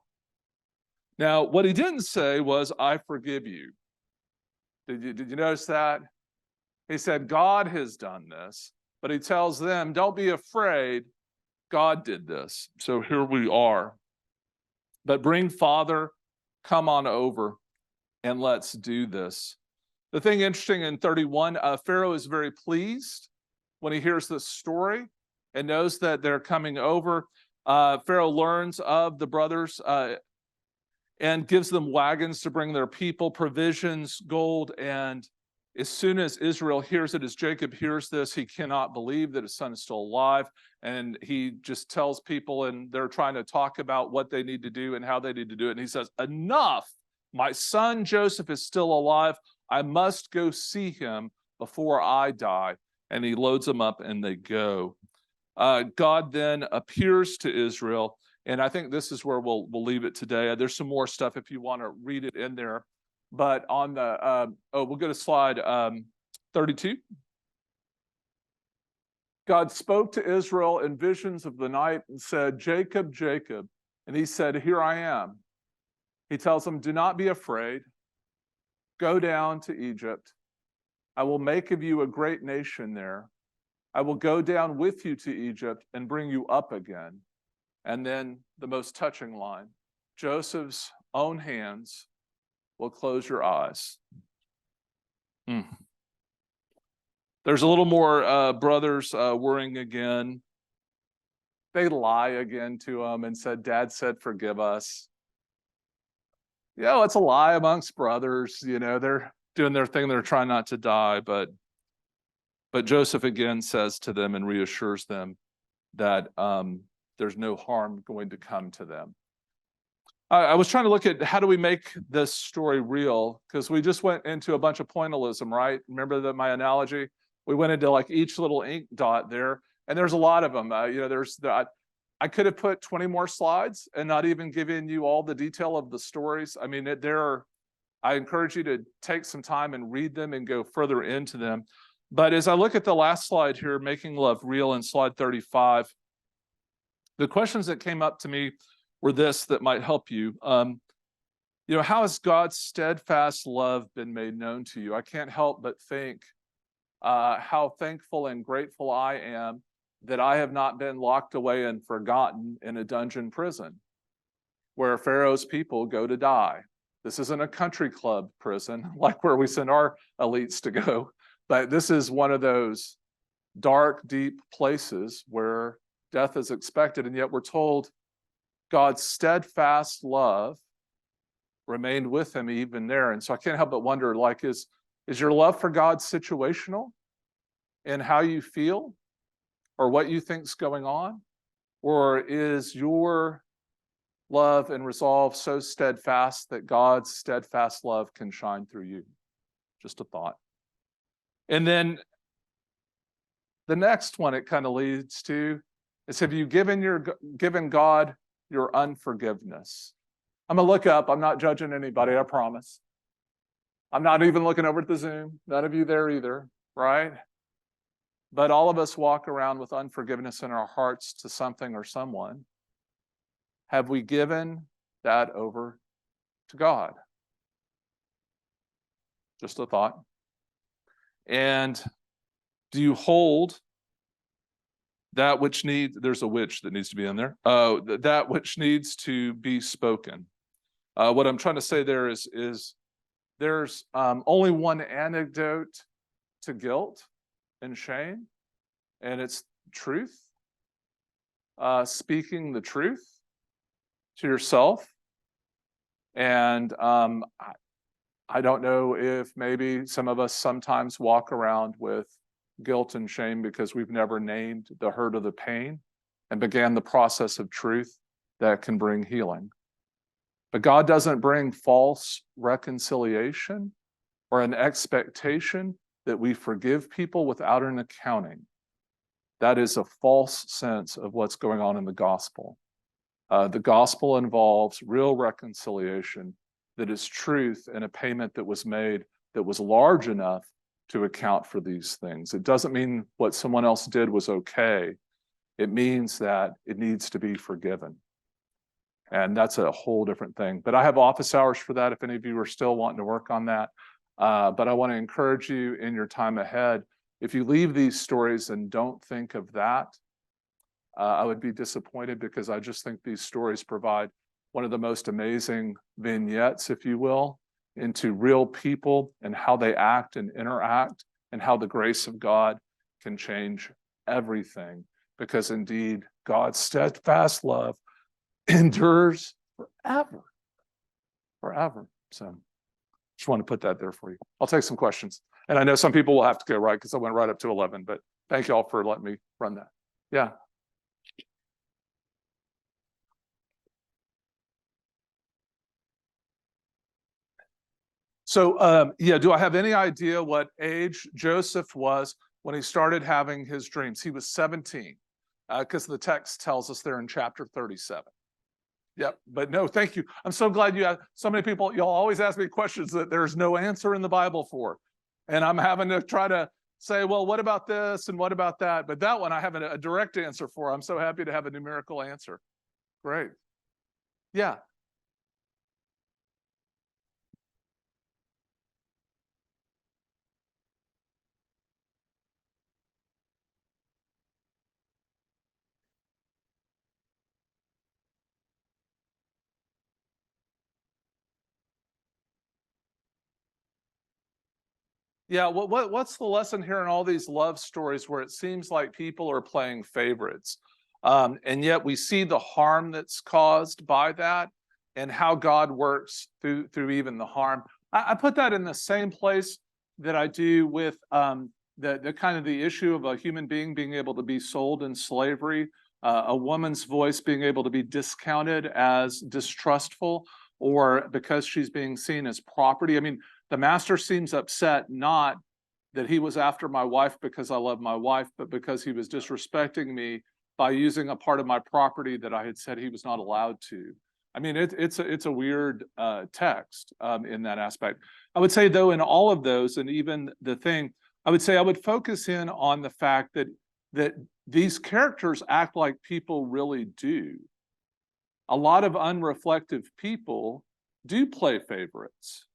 Now, what he didn't say was, I forgive you. Did you notice that? He said, God has done this, but he tells them, don't be afraid. God did this. So here we are. But bring father, come on over, and let's do this. The thing interesting in 31, Pharaoh is very pleased when he hears this story and knows that they're coming over. Pharaoh learns of the brothers and gives them wagons to bring their people, provisions, gold. And as soon as Israel hears it, as Jacob hears this, he cannot believe that his son is still alive. And he just tells people, and they're trying to talk about what they need to do and how they need to do it. And he says, enough, my son Joseph is still alive. I must go see him before I die. And he loads them up and they go. God then appears to Israel. And I think this is where we'll leave it today. There's some more stuff if you want to read it in there. But on the, we'll go to slide 32. God spoke to Israel in visions of the night and said, Jacob, Jacob. And he said, here I am. He tells him, do not be afraid. Go down to Egypt. I will make of you a great nation there. I will go down with you to Egypt and bring you up again. And then the most touching line, Joseph's own hands will close your eyes. There's a little more brothers worrying again. They lie again to him and said, Dad said, forgive us. It's a lie amongst brothers. They're doing their thing. They're trying not to die. But Joseph again says to them and reassures them that there's no harm going to come to them. I was trying to look at how do we make this story real, because we just went into a bunch of pointillism, right? Remember that my analogy? We went into like each little ink dot there, and there's a lot of them. I could have put 20 more slides and not even given you all the detail of the stories. I mean, I encourage you to take some time and read them and go further into them. But as I look at the last slide here, Making Love Real, in slide 35, the questions that came up to me were this that might help you. How has God's steadfast love been made known to you? I can't help but think how thankful and grateful I am that I have not been locked away and forgotten in a dungeon prison where Pharaoh's people go to die. This isn't a country club prison like where we send our elites to go, but this is one of those dark, deep places where death is expected, and yet we're told God's steadfast love remained with him even there. And so I can't help but wonder, is your love for God situational in how you feel or what you think's going on? Or is your love and resolve so steadfast that God's steadfast love can shine through you? Just a thought. And then the next one it kind of leads to is, have you given God your unforgiveness? I'm going to look up. I'm not judging anybody, I promise. I'm not even looking over at the Zoom. None of you there either, right? But all of us walk around with unforgiveness in our hearts to something or someone. Have we given that over to God? Just a thought. And do you hold that which there's a which that needs to be in there, that which needs to be spoken? What I'm trying to say there is there's only one antidote to guilt and shame, and it's truth. Speaking the truth to yourself. And I don't know if maybe some of us sometimes walk around with guilt and shame because we've never named the hurt or the pain and began the process of truth that can bring healing. But God doesn't bring false reconciliation or an expectation that we forgive people without an accounting. That is a false sense of what's going on in the gospel. The gospel involves real reconciliation that is truth and a payment that was made that was large enough to account for these things. It doesn't mean what someone else did was okay. It means that it needs to be forgiven. And that's a whole different thing. But I have office hours for that if any of you are still wanting to work on that. But I want to encourage you in your time ahead, if you leave these stories and don't think of that, I would be disappointed, because I just think these stories provide one of the most amazing vignettes, if you will, into real people and how they act and interact, and how the grace of God can change everything. Because indeed, God's steadfast love endures forever, forever. So just want to put that there for you. I'll take some questions. And I know some people will have to go, right, because I went right up to 11, but thank you all for letting me run that. Yeah. So, yeah, do I have any idea what age Joseph was when he started having his dreams? He was 17, because the text tells us there in chapter 37. Yep, but no, thank you. I'm so glad you have so many people. Y'all always ask me questions that there's no answer in the Bible for. And I'm having to try to say, well, what about this and what about that? But that one I have a direct answer for. I'm so happy to have a numerical answer. Great. Yeah. Yeah, what's the lesson here in all these love stories where it seems like people are playing favorites? And yet we see the harm that's caused by that and how God works through even the harm. I put that in the same place that I do with the kind of the issue of a human being being able to be sold in slavery, a woman's voice being able to be discounted as distrustful, or because she's being seen as property. I mean, the master seems upset, not that he was after my wife because I love my wife, but because he was disrespecting me by using a part of my property that I had said he was not allowed to. I mean, it's a weird text in that aspect. I would say, though, in all of those, and even the thing, I would say I would focus in on the fact that these characters act like people really do. A lot of unreflective people do play favorites.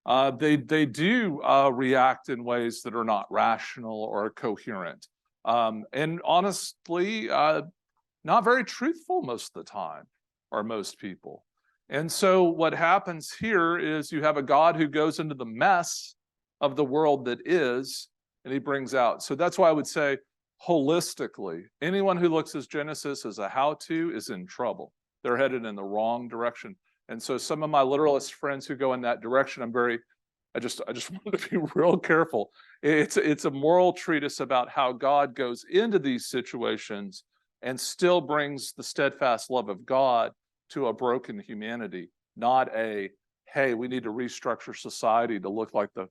They do react in ways that are not rational or coherent, and honestly, not very truthful most of the time, or most people. And so what happens here is you have a God who goes into the mess of the world that is, and he brings out. So that's why I would say, holistically, anyone who looks at Genesis as a how-to is in trouble. They're headed in the wrong direction. And so some of my literalist friends who go in that direction, I just want to be real careful. It's a moral treatise about how God goes into these situations and still brings the steadfast love of God to a broken humanity, not a, hey, we need to restructure society to look like the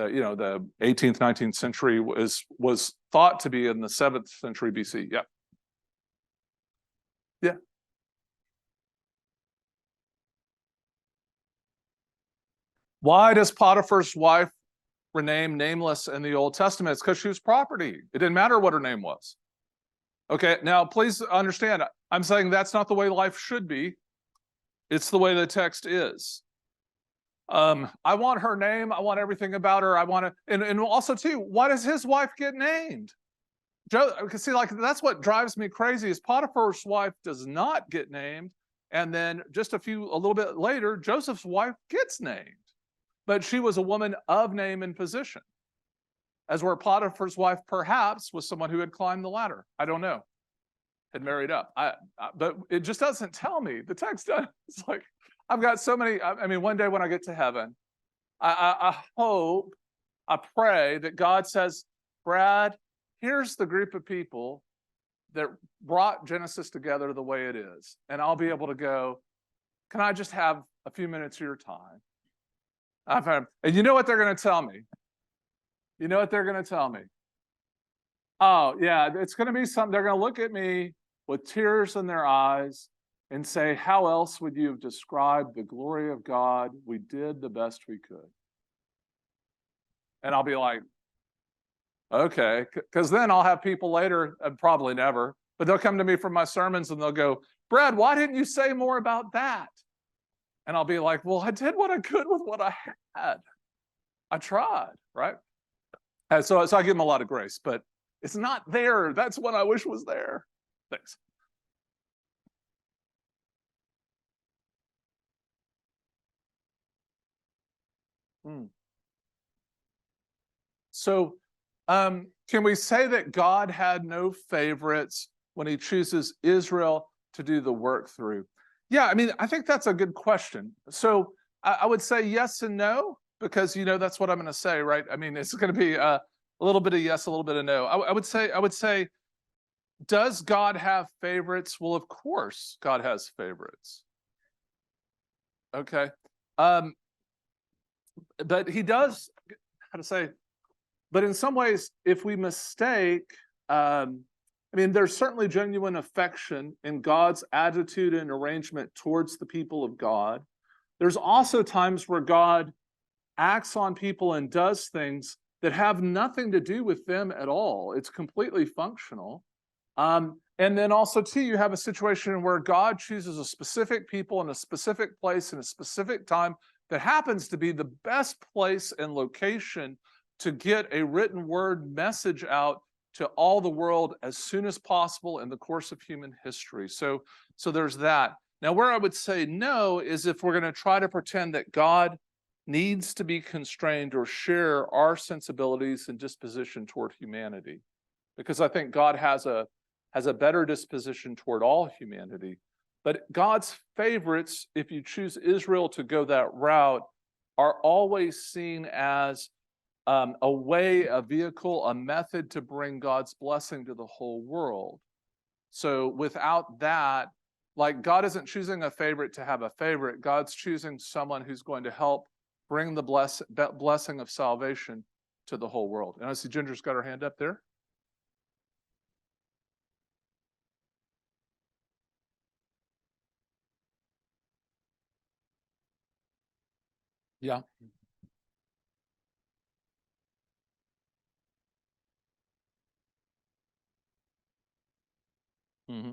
18th, 19th century was thought to be in the 7th century BC. Yeah. Yeah. Why does Potiphar's wife remain nameless in the Old Testament? It's because she was property. It didn't matter what her name was. Okay, now please understand, I'm saying that's not the way life should be. It's the way the text is. I want her name. I want everything about her. I want to, and also too, why does his wife get named? See, like that's what drives me crazy is Potiphar's wife does not get named, and then just a little bit later, Joseph's wife gets named. But she was a woman of name and position, as where Potiphar's wife perhaps was someone who had climbed the ladder. I don't know, had married up. But it just doesn't tell me. The text does. It's like I've got so many. I mean, one day when I get to heaven, I hope, I pray that God says, Brad, here's the group of people that brought Genesis together the way it is, and I'll be able to go, can I just have a few minutes of your time? And you know what they're going to tell me? You know what they're going to tell me? Oh, yeah, it's going to be something. They're going to look at me with tears in their eyes and say, how else would you have described the glory of God? We did the best we could. And I'll be like, okay, because then I'll have people later, and probably never, but they'll come to me from my sermons and they'll go, Brad, why didn't you say more about that? And I'll be like, well, I did what I could with what I had. I tried, right? And so I give them a lot of grace, but it's not there. That's what I wish was there. Thanks. Mm. So, can we say that God had no favorites when he chooses Israel to do the work through? Yeah, I mean, I think that's a good question. So, I would say yes and no, because that's what I'm going to say, right? I mean, it's going to be a little bit of yes, a little bit of no. I would say, does God have favorites? Well, of course, God has favorites. Okay, um, but he does. How to say? But in some ways, if we mistake, I mean, there's certainly genuine affection in God's attitude and arrangement towards the people of God. There's also times where God acts on people and does things that have nothing to do with them at all. It's completely functional. And then also, too, you have a situation where God chooses a specific people in a specific place in a specific time that happens to be the best place and location to get a written word message out to all the world as soon as possible in the course of human history. So there's that. Now, where I would say no is if we're going to try to pretend that God needs to be constrained or share our sensibilities and disposition toward humanity, because I think God has a better disposition toward all humanity. But God's favorites, if you choose Israel to go that route, are always seen as a way, a vehicle, a method to bring God's blessing to the whole world. So without that, like, God isn't choosing a favorite to have a favorite. God's choosing someone who's going to help bring the blessing of salvation to the whole world. And I see Ginger's got her hand up there. Yeah. Mm-hmm.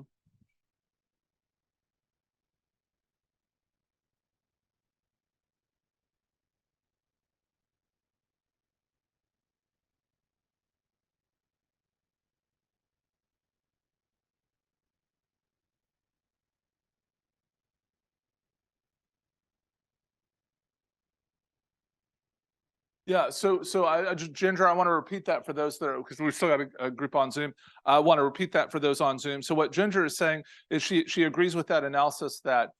Yeah, so I just, Ginger, I want to repeat that for those that are, because we still got a group on Zoom. I want to repeat that for those on Zoom. So what Ginger is saying is she agrees with that analysis that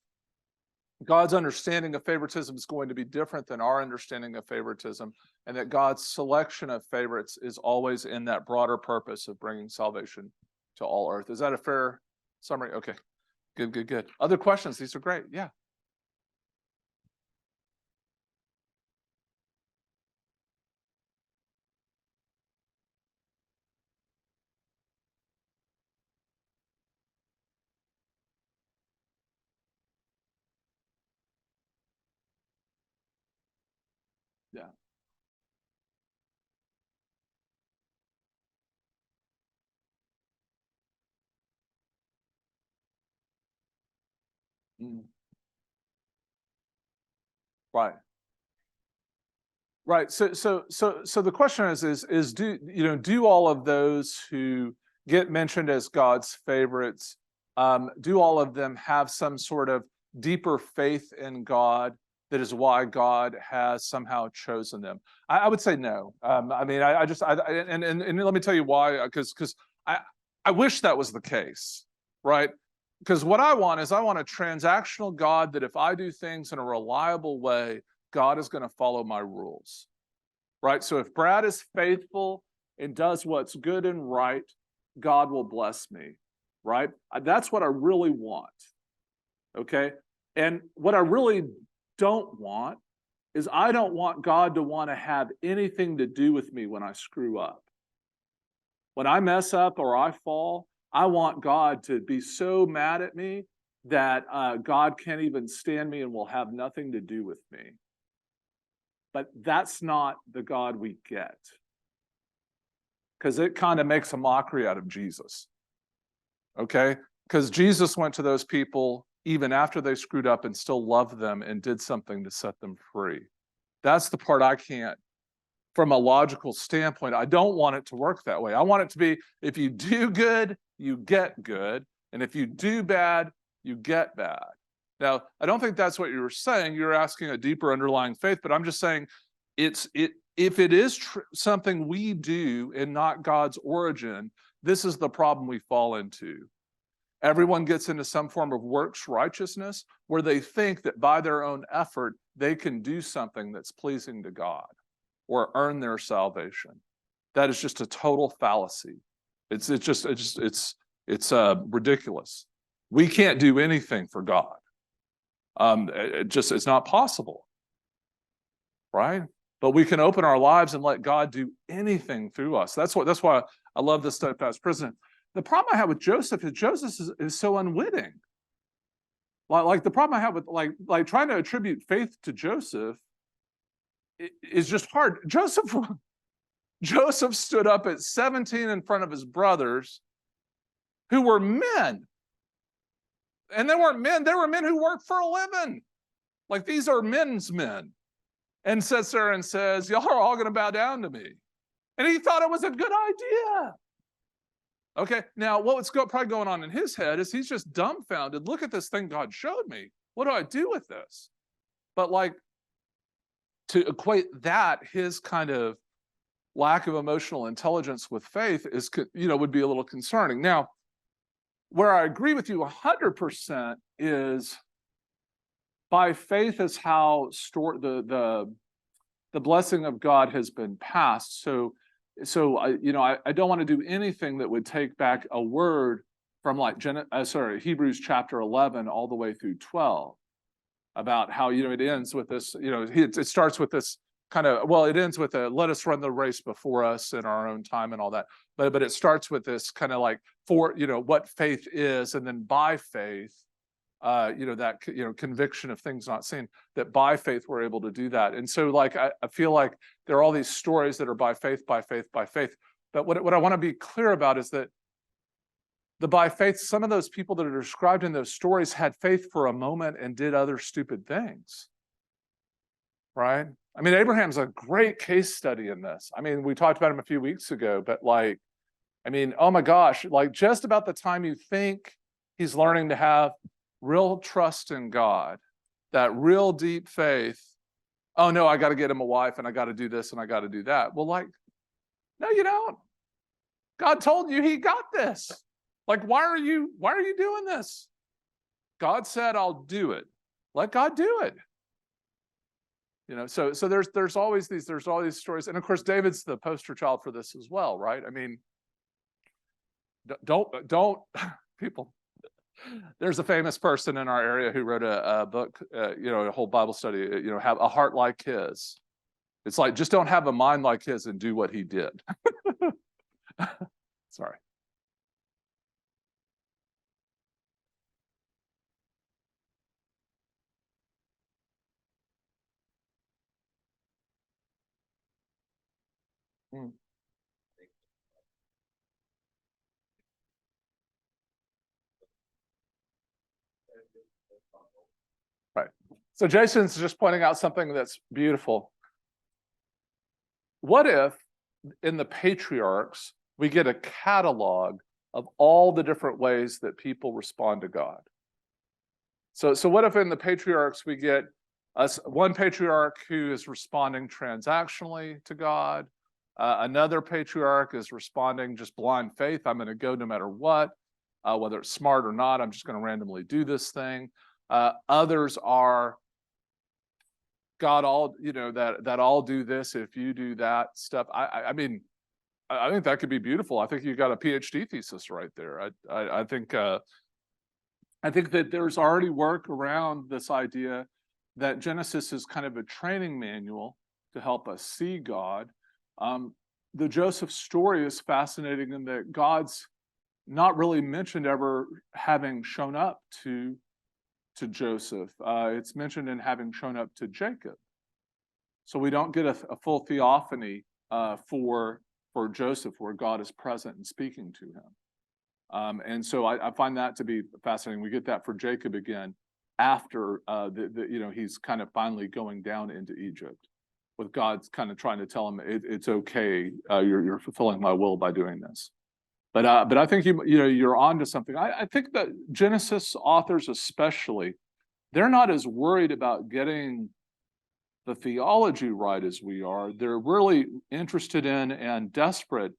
God's understanding of favoritism is going to be different than our understanding of favoritism, and that God's selection of favorites is always in that broader purpose of bringing salvation to all earth. Is that a fair summary? Okay, good. Other questions? These are great. Yeah. Yeah. Mm. Right. Right. So the question is do all of those who get mentioned as God's favorites, do all of them have some sort of deeper faith in God that is why God has somehow chosen them? I would say no. I mean, I just and let me tell you why, because I wish that was the case, right? Because what I want is, I want a transactional God that if I do things in a reliable way, God is going to follow my rules, right? So if Brad is faithful and does what's good and right, God will bless me, right? That's what I really want, okay? And what I really don't want is, I don't want God to want to have anything to do with me when I screw up. When I mess up or I fall, I want God to be so mad at me that God can't even stand me and will have nothing to do with me. But that's not the God we get, because it kind of makes a mockery out of Jesus. Okay? Because Jesus went to those people even after they screwed up and still loved them and did something to set them free. That's the part I can't, from a logical standpoint, I don't want it to work that way. I want it to be, if you do good, you get good. And if you do bad, you get bad. Now, I don't think that's what you were saying. You're asking a deeper underlying faith, but I'm just saying, if it is something we do and not God's origin, this is the problem we fall into. Everyone gets into some form of works righteousness where they think that by their own effort, they can do something that's pleasing to God or earn their salvation. That is just a total fallacy. It's ridiculous. We can't do anything for God. It's not possible, right? But we can open our lives and let God do anything through us. That's why I love this stuff as president. The problem I have with Joseph is so unwitting. Like the problem I have with like trying to attribute faith to Joseph is just hard. Joseph stood up at 17 in front of his brothers who were men. And they weren't men, they were men who worked for a living. Like these are men's men. And sits there and says, y'all are all going to bow down to me. And he thought it was a good idea. Okay, now what's probably going on in his head is he's just dumbfounded. Look at this thing God showed me. What do I do with this? But like to equate that, his kind of lack of emotional intelligence with faith is, would be a little concerning. Now, where I agree with you 100% is by faith is how the blessing of God has been passed. So I don't want to do anything that would take back a word from like Hebrews chapter 11 all the way through 12 about how it ends with this. It starts with this kind of, well, it ends with a let us run the race before us in our own time and all that. But it starts with this kind of like what faith is, and then by faith, conviction of things not seen, that by faith we're able to do that. And so like I feel like there are all these stories that are by faith, by faith, by faith. But what I want to be clear about is that the by faith, some of those people that are described in those stories had faith for a moment and did other stupid things. Right? I mean, Abraham's a great case study in this. I mean, we talked about him a few weeks ago, but like, I mean, oh my gosh, like just about the time you think he's learning to have real trust in God, that real deep faith, oh no, I got to get him a wife and I got to do this and I got to do that. Well, like, no, you don't. God told you he got this. Like, why are you doing this? God said, I'll do it. Let God do it. So there's all these stories. And of course, David's the poster child for this as well, right? I mean, don't people, there's a famous person in our area who wrote a book, a whole Bible study, have a heart like his. It's like, just don't have a mind like his and do what he did. Sorry. Mm. Right. So Jason's just pointing out something that's beautiful. What if in the patriarchs we get a catalog of all the different ways that people respond to God? So what if in the patriarchs we get one patriarch who is responding transactionally to God, another patriarch is responding just blind faith, I'm going to go no matter what, whether it's smart or not, I'm just going to randomly do this thing. Others are, God, that I'll do this if you do that stuff. I mean, I think that could be beautiful. I think you got a PhD thesis right there. I think that there's already work around this idea that Genesis is kind of a training manual to help us see God. The Joseph story is fascinating in that God's not really mentioned ever having shown up to Joseph. It's mentioned in having shown up to Jacob. So we don't get a full theophany for Joseph where God is present and speaking to him. And so I find that to be fascinating. We get that for Jacob again after he's kind of finally going down into Egypt, with God's kind of trying to tell him it's okay, you're fulfilling my will by doing this. But I think you're onto something. I think that Genesis authors especially, they're not as worried about getting the theology right as we are. They're really interested in and desperate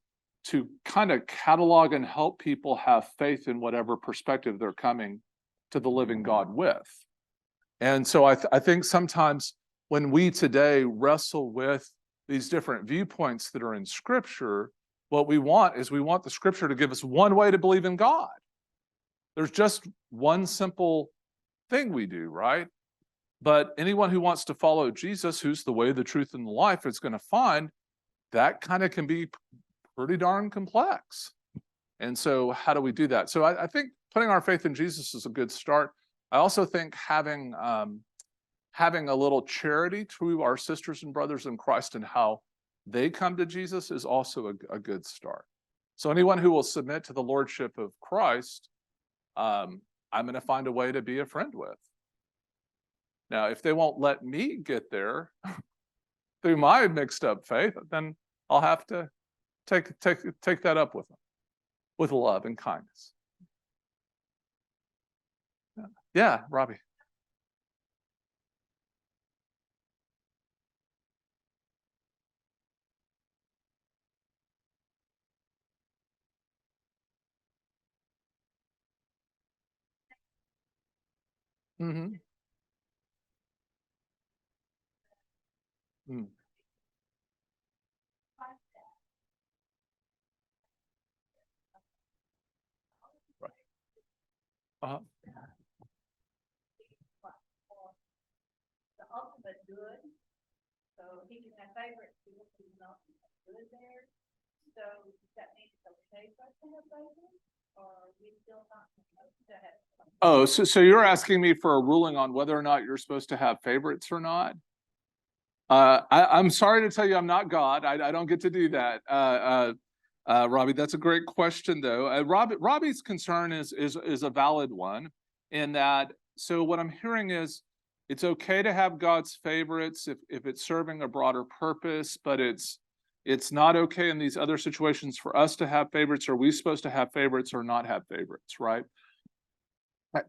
to kind of catalog and help people have faith in whatever perspective they're coming to the living God with. And so I think sometimes when we today wrestle with these different viewpoints that are in Scripture, what we want is we want the Scripture to give us one way to believe in God. There's just one simple thing we do, right? But anyone who wants to follow Jesus, who's the way, the truth, and the life, is going to find that kind of can be pretty darn complex. And so how do we do that? So I think putting our faith in Jesus is a good start. I also think having a little charity to our sisters and brothers in Christ and how they come to Jesus is also a good start. So anyone who will submit to the lordship of Christ, I'm going to find a way to be a friend with. Now, if they won't let me get there through my mixed up faith, then I'll have to take that up with them with love and kindness. Yeah, Robbie. Mm-hmm. Mm. Right. Uh-huh. The ultimate good. So he can have favorites because he's not good there. So that means it's okay for us to have favorites, or we still not supposed to have. Oh, so you're asking me for a ruling on whether or not you're supposed to have favorites or not? I'm sorry to tell you, I'm not God. I don't get to do that. Robbie, that's a great question, though. Robbie's concern is a valid one, in that. So what I'm hearing is, it's okay to have God's favorites if it's serving a broader purpose, but it's not okay in these other situations for us to have favorites. Are we supposed to have favorites or not have favorites, right?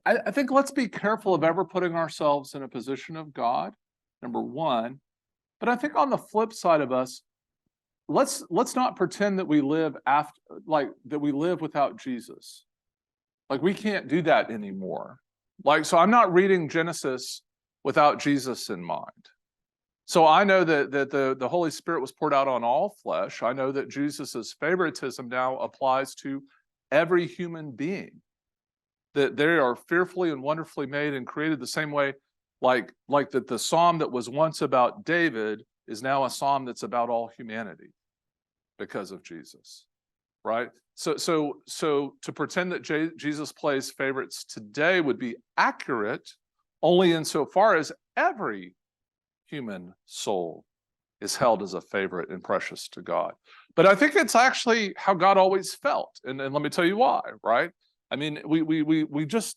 I think let's be careful of ever putting ourselves in a position of God, number one. But I think on the flip side of us, let's not pretend that we live without Jesus. Like, we can't do that anymore. So I'm not reading Genesis without Jesus in mind. So I know that the Holy Spirit was poured out on all flesh. I know that Jesus's favoritism now applies to every human being, that they are fearfully and wonderfully made and created the same way, like that the psalm that was once about David is now a psalm that's about all humanity because of Jesus, right? So to pretend that Jesus plays favorites today would be accurate only insofar as every human soul is held as a favorite and precious to God. But I think it's actually how God always felt, and let me tell you why, right? I mean, we just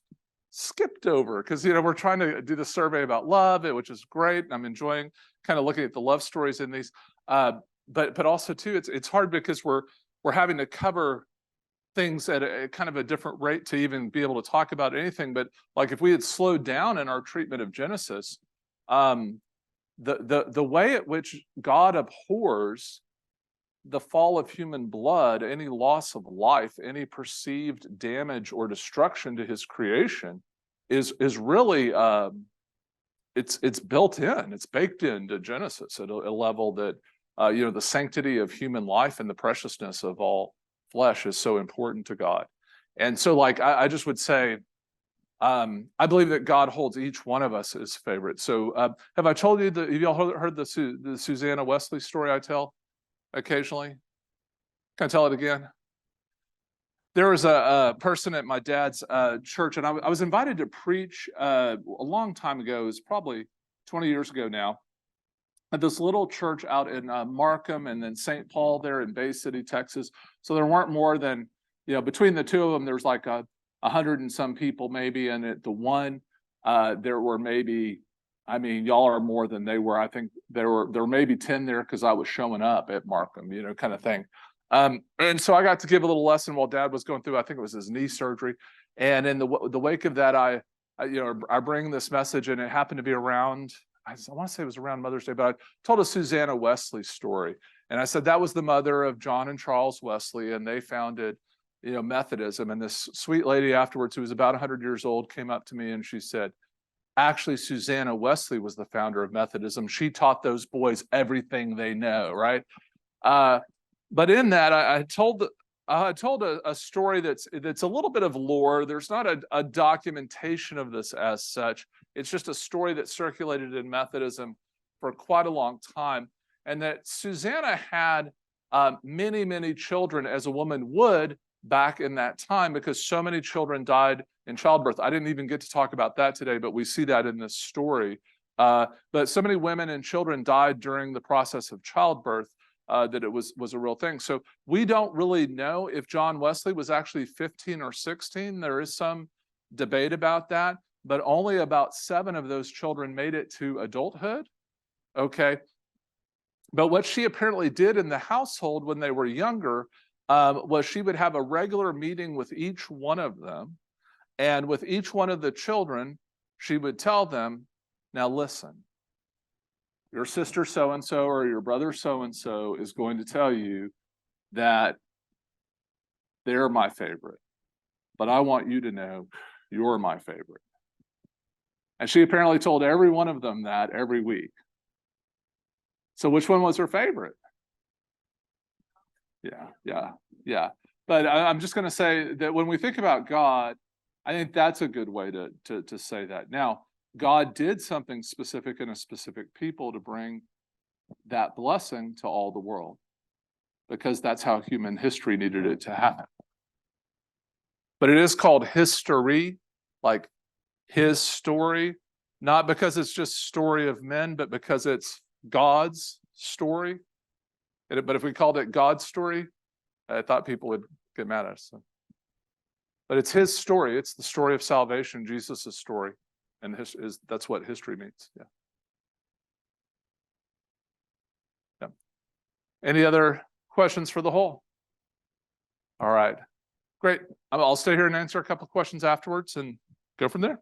skipped over, because we're trying to do the survey about love, which is great. I'm enjoying kind of looking at the love stories in these, but also too, it's hard because we're having to cover things at a kind of a different rate to even be able to talk about anything. But like, if we had slowed down in our treatment of Genesis, the way at which God abhors the fall of human blood, any loss of life, any perceived damage or destruction to his creation, is really it's built in, it's baked into Genesis at a level that the sanctity of human life and the preciousness of all flesh is so important to God. And so, like, I just would say, I believe that God holds each one of us as favorites. So have I told you have y'all heard the Susanna Wesley story I tell occasionally? Can I tell it again? There was a person at my dad's church, and I was invited to preach a long time ago. It was probably 20 years ago now, at this little church out in Markham and then St. Paul there in Bay City, Texas. So there weren't more than, between the two of them, there's like 100 and some people maybe. And at the one, there were maybe, y'all are more than they were. I think there were maybe 10 there because I was showing up at Markham, kind of thing. And so I got to give a little lesson while Dad was going through, I think it was his knee surgery. And in the wake of that, I bring this message, and it happened to be around I want to say it was around Mother's Day, but I told a Susanna Wesley story. And I said that was the mother of John and Charles Wesley, and they founded, Methodism. And this sweet lady afterwards, who was about 100 years old, came up to me and she said, actually, Susanna Wesley was the founder of Methodism. She taught those boys everything they know, right? But in that, I told a story that's a little bit of lore. There's not a documentation of this as such. It's just a story that circulated in Methodism for quite a long time. And that Susanna had many, many children, as a woman would back in that time, because so many children died in childbirth. I didn't even get to talk about that today, but we see that in this story. But so many women and children died during the process of childbirth that it was a real thing. So we don't really know if John Wesley was actually 15 or 16. There is some debate about that, but only about 7 of those children made it to adulthood. Okay. But what she apparently did in the household when they were younger was she would have a regular meeting with each one of them. And with each one of the children, she would tell them, now listen, your sister so-and-so or your brother so-and-so is going to tell you that they're my favorite, but I want you to know you're my favorite. And she apparently told every one of them that every week. So which one was her favorite? Yeah. But I'm just going to say that when we think about God, I think that's a good way to say that. Now, God did something specific in a specific people to bring that blessing to all the world, because that's how human history needed it to happen. But it is called history, like his story, not because it's just story of men, but because it's God's story. But if we called it God's story, I thought people would get mad at us. So. But it's his story. It's the story of salvation, Jesus' story. And that's what history means. Yeah. Any other questions for the whole? All right. Great. I'll stay here and answer a couple of questions afterwards and go from there.